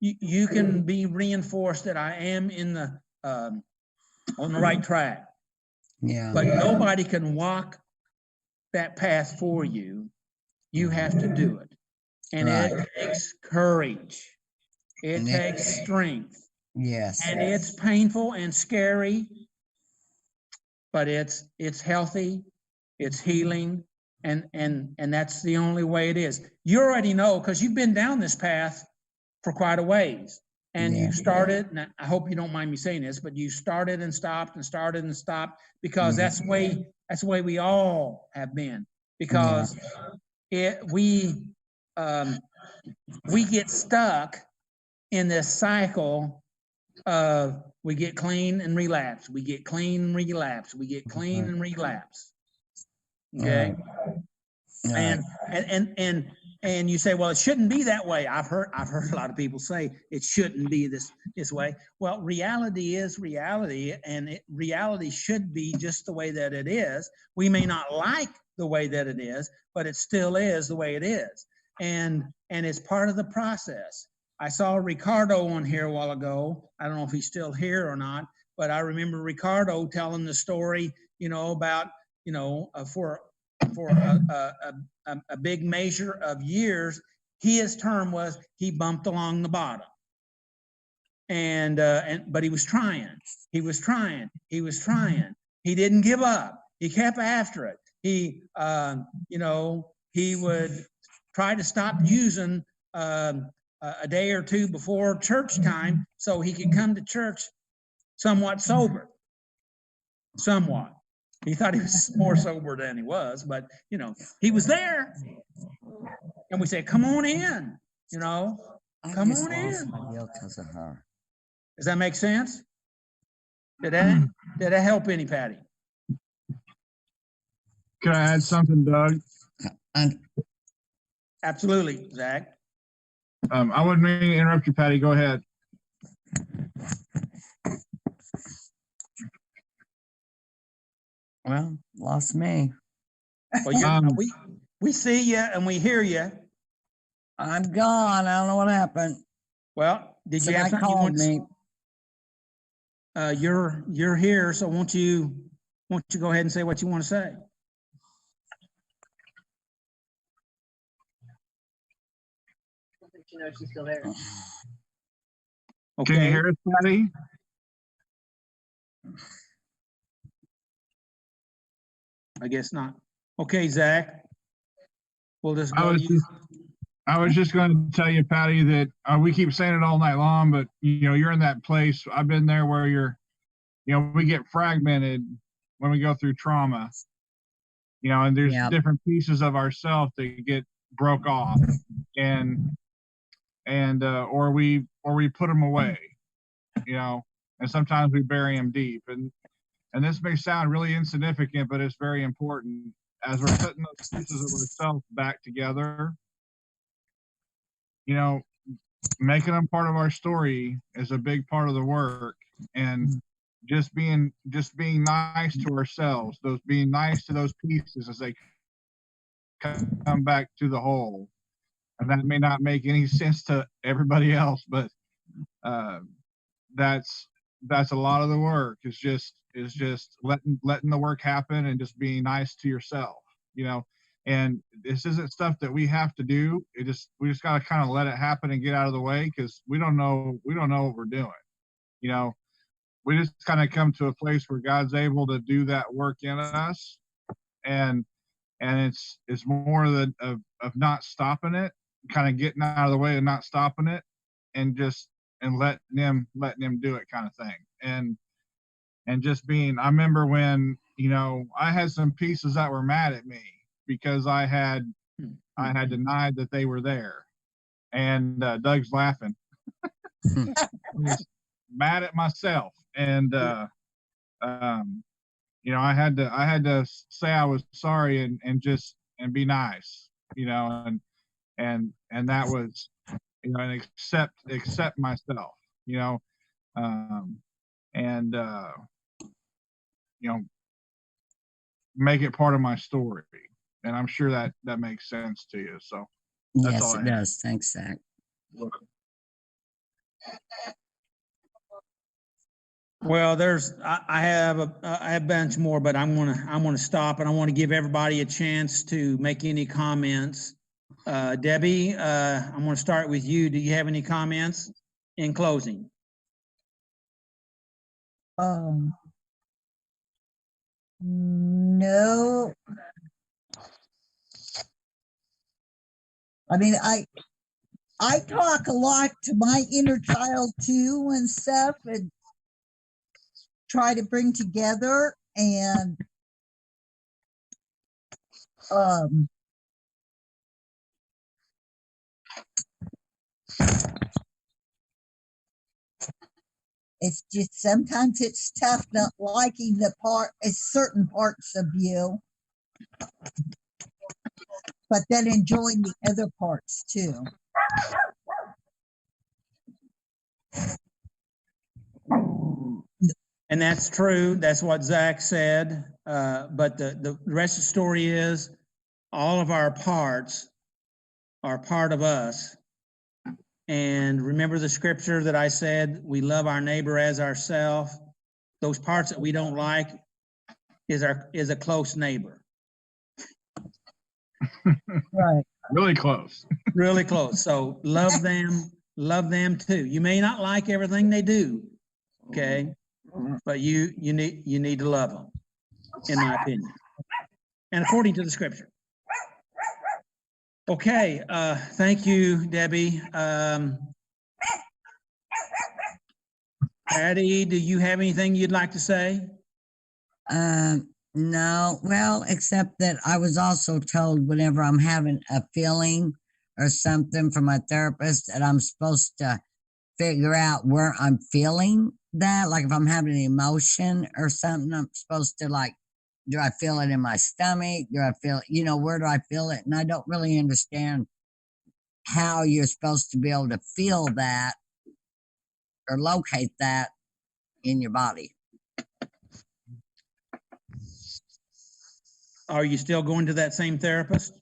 you can be reinforced that I am in the on the right track. Yeah. But nobody can walk that path for you. You have to do it. And Right. it takes courage. It And takes strength. Yes. And it's painful and scary, but it's healthy, it's healing, and that's the only way it is. You already know, because you've been down this path for quite a ways. And Yeah. you started, and I hope you don't mind me saying this, but you started and stopped and started and stopped, because that's the way we all have been. Because we get stuck in this cycle of we get clean and relapse, we get clean and relapse, we get clean and relapse. Okay. And you say, well, it shouldn't be that way. I've heard a lot of people say it shouldn't be this way. Well, reality is reality, and reality should be just the way that it is. We may not like the way that it is, but it still is the way it is. And it's part of the process. I saw Ricardo on here a while ago. I don't know if he's still here or not, but I remember Ricardo telling the story, about, for a big measure of years, his term was he bumped along the bottom. But he was trying. He didn't give up. He kept after it. He would try to stop using a day or two before church time so he could come to church somewhat sober. Somewhat. He thought he was more sober than he was, but he was there. And we say, come on in, come on in. Because of her. Does that make sense? Did that help any, Patty? Can I add something, Doug? Absolutely, Zach. I wouldn't mean to interrupt you, Patty. Go ahead. Well, lost me. Well, we see you and we hear you. I'm gone. I don't know what happened. Well, did you have something you want to? You're here, so won't you go ahead and say what you want to say? You know she's still there. Okay. Can you hear us, Patty? I guess not. Okay, Zach. We'll just go. I was just going to tell you, Patty, that we keep saying it all night long, but you're in that place. I've been there where we get fragmented when we go through trauma. And there's different pieces of ourselves that get broke off, or we put them away, and sometimes we bury them deep. And this may sound really insignificant, but it's very important. As we're putting those pieces of ourselves back together, making them part of our story is a big part of the work. And just being nice to ourselves, being nice to those pieces as they come back to the whole. And that may not make any sense to everybody else, but that's a lot of the work. Is just letting the work happen and just being nice to yourself, and this isn't stuff that we have to do. We just got to kind of let it happen and get out of the way, because we don't know what we're doing. we just kind of come to a place where God's able to do that work in us, and it's more of not stopping it, kind of getting out of the way and not stopping it, and letting him do it, kind of thing. And just being, I remember when, I had some pieces that were mad at me because I had denied that they were there. And Doug's laughing. I was mad at myself. And I had to say I was sorry and be nice, and that was, and accept myself, and make it part of my story. And I'm sure that makes sense to you. So that's Yes, all it I have. does. Thanks, Zach. Well, I have a bunch more, but I'm gonna stop, and I want to give everybody a chance to make any comments. Debbie, I'm gonna start with you. Do you have any comments in closing? No. I mean, I talk a lot to my inner child too and stuff, and try to bring together, and it's just sometimes it's tough not liking certain parts of you, but then enjoying the other parts too. And that's true. That's what Zach said. But the rest of the story is all of our parts are part of us. And remember the scripture that I said, we love our neighbor as ourselves. Those parts that we don't like is a close neighbor. Right. Really close. Really close. So love them too. You may not like everything they do, okay? But you need to love them, in my opinion, and according to the scripture. Okay, thank you, Debbie. Patty, do you have anything you'd like to say? No, well, except that I was also told whenever I'm having a feeling or something from my therapist that I'm supposed to figure out where I'm feeling that. Like if I'm having an emotion or something, I'm supposed to do I feel it in my stomach? Do I feel, where do I feel it? And I don't really understand how you're supposed to be able to feel that or locate that in your body. Are you still going to that same therapist?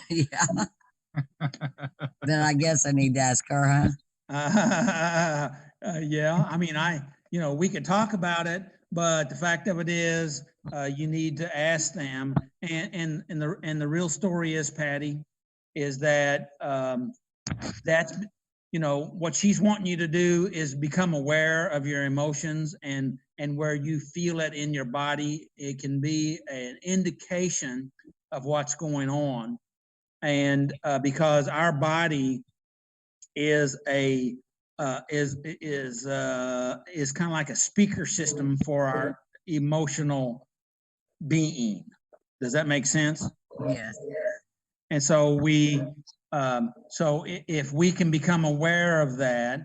Yeah. Then I guess I need to ask her, huh? Yeah, I mean, we could talk about it, but the fact of it is, you need to ask them. And the real story is, Patty, is that that's what she's wanting you to do is become aware of your emotions and where you feel it in your body. It can be an indication of what's going on, and because our body is kind of like a speaker system for our emotional being. Does that make sense? Yes. And so if we can become aware of that,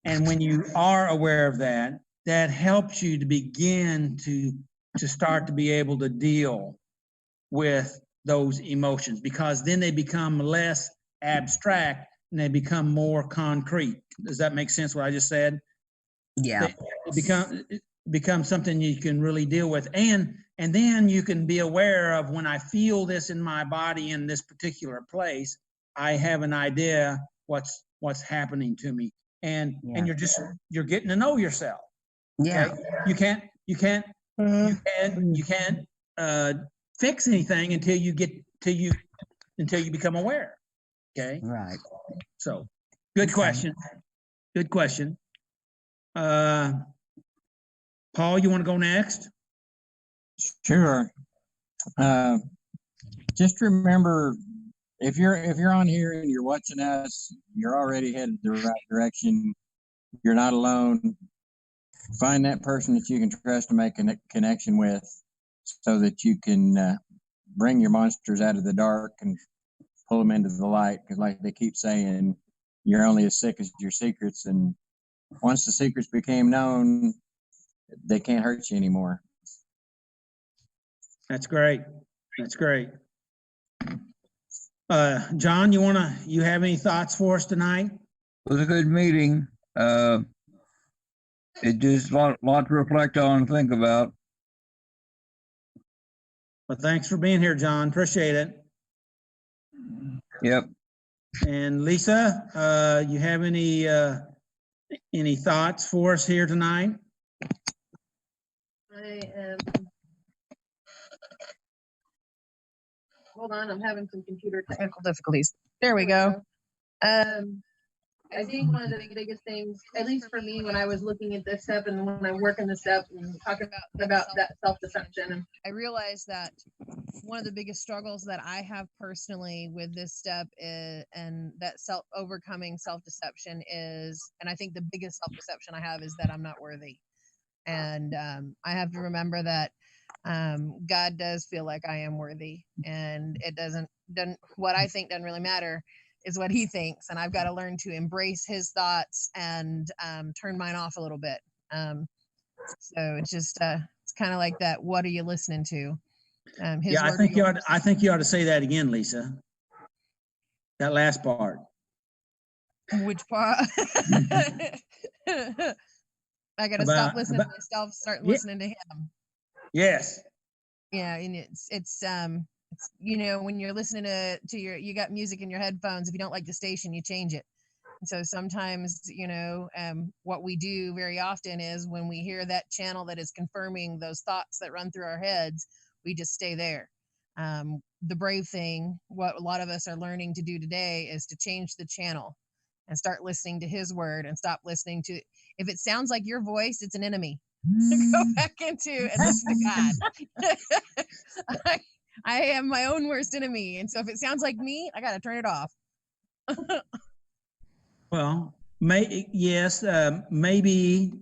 and when you are aware of that, that helps you to begin to start to be able to deal with those emotions, because then they become less abstract and they become more concrete. Does that make sense what I just said? Yeah. It becomes something you can really deal with. And then you can be aware of, when I feel this in my body in this particular place, I have an idea what's happening to me. And you're getting to know yourself. Yeah. Okay? You can't fix anything until you become aware. Okay. Right. So good question. Good question. Paul, you want to go next? Sure. Just remember, if you're on here and you're watching us, you're already headed the right direction. You're not alone. Find that person that you can trust to make a connection with, so that you can bring your monsters out of the dark and pull them into the light. Because, like they keep saying, you're only as sick as your secrets, and once the secrets became known, they can't hurt you anymore. That's great. That's great. John, you have any thoughts for us tonight? It was a good meeting. It just lot to reflect on and think about. Well, thanks for being here, John. Appreciate it. Yep. And Lisa, you have any thoughts for us here tonight? I am. Hold on, I'm having some computer technical difficulties. There we go. I think one of the biggest things, at least for me, when I was looking at this step and when I work in the step and talking about that self-deception, and I realized that one of the biggest struggles that I have personally with this step is, and that overcoming self-deception is, and I think the biggest self-deception I have is that I'm not worthy. And I have to remember that God does feel like I am worthy, and it doesn't what I think doesn't really matter is what he thinks, and I've got to learn to embrace his thoughts and turn mine off a little bit. So it's just it's kind of like that. What are you listening to? Yeah, I think you ought to say that again, Lisa. That last part. Which part? I got to stop listening to myself, start listening to him. Yes. Yeah, and it's you know, when you're listening to you got music in your headphones, if you don't like the station, you change it. And so sometimes, you know, what we do very often is when we hear that channel that is confirming those thoughts that run through our heads, we just stay there. The brave thing, what a lot of us are learning to do today, is to change the channel and start listening to his word and stop listening to, if it sounds like your voice, it's an enemy. Go back into and listen to God. I am my own worst enemy. And so if it sounds like me, I got to turn it off. Well, yes, maybe,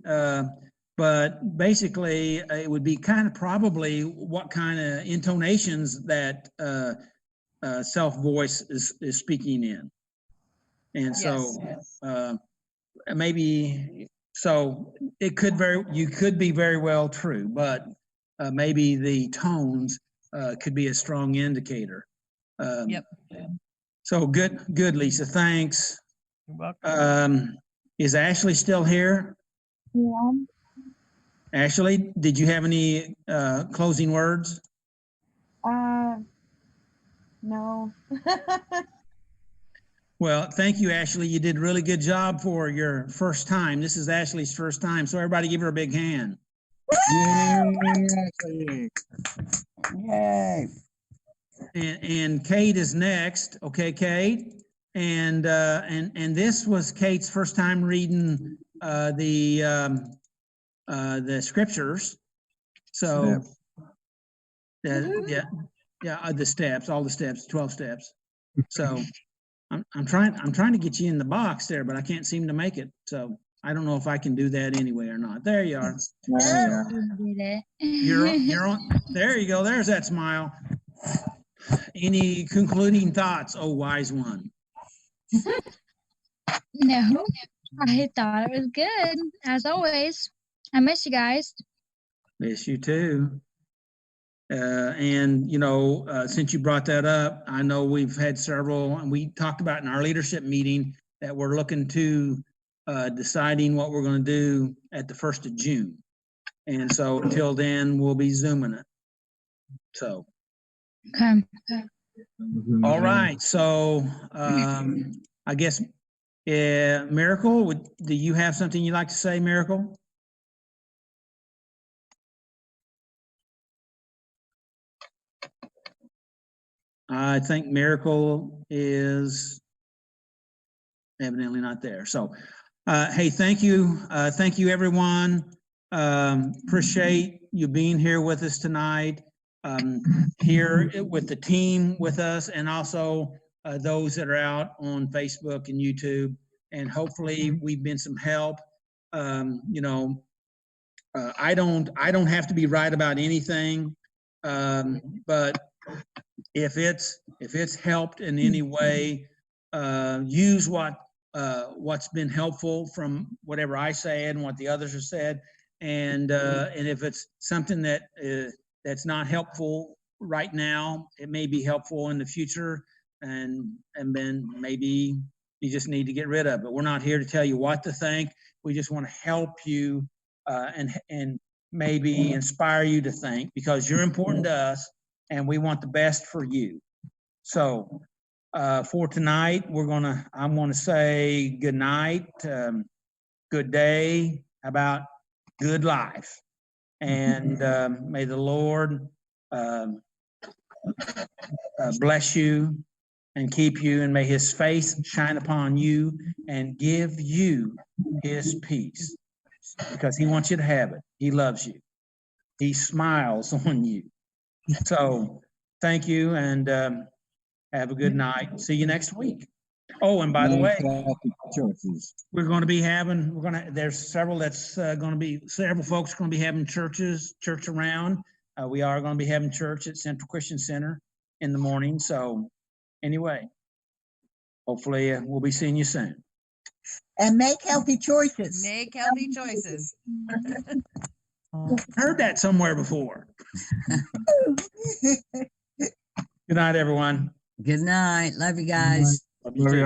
but basically it would be kind of probably what kind of intonations that self-voice is speaking in. And so maybe, so it could you could be very well true, but maybe the tones could be a strong indicator. Yep. So good, Lisa. Thanks. You're welcome. Is Ashley still here? Yeah. Ashley, did you have any closing words? No. Well, thank you, Ashley. You did a really good job for your first time. This is Ashley's first time, so everybody give her a big hand. Yay, Ashley. Yay. And Kate is next. Okay, Kate. And this was Kate's first time reading the scriptures. So the steps, all the steps, 12 steps. So I'm trying to get you in the box there, but I can't seem to make it. So I don't know if I can do that anyway or not. There you are. You're on. There you go. There's that smile. Any concluding thoughts, oh wise one? No, I thought it was good, as always. I miss you guys. Miss you too. And, you know, since you brought that up, I know we've had several, and we talked about in our leadership meeting that we're looking to deciding what we're going to do at the 1st of June. And so until then, we'll be Zooming it. So. Okay. All right. So I guess, Miracle, do you have something you'd like to say, Miracle? I think Miracle is evidently not there. So, hey, thank you. Thank you, everyone. Appreciate you being here with us tonight, here with the team with us, and also those that are out on Facebook and YouTube. And hopefully we've been some help. You know, I don't have to be right about anything, but if it's helped in any way, use what's been helpful from whatever I said and what the others have said, and if it's something that that's not helpful right now, it may be helpful in the future, and then maybe you just need to get rid of it. We're not here to tell you what to think. We just want to help you and maybe inspire you to think, because you're important to us and we want the best for you. So for tonight, I'm gonna say good night, good day, about good life. And may the Lord bless you and keep you, and may his face shine upon you and give you his peace, because he wants you to have it. He loves you. He smiles on you. So thank you, and have a good night. See you next week. Oh, and by the way, we're going to be having, there's several folks going to be having church around. We are going to be having church at Central Christian Center in the morning. So anyway, hopefully we'll be seeing you soon. And make healthy choices. Make healthy choices. Heard that somewhere before. Good night, everyone. Good night. Love you guys. Love you too.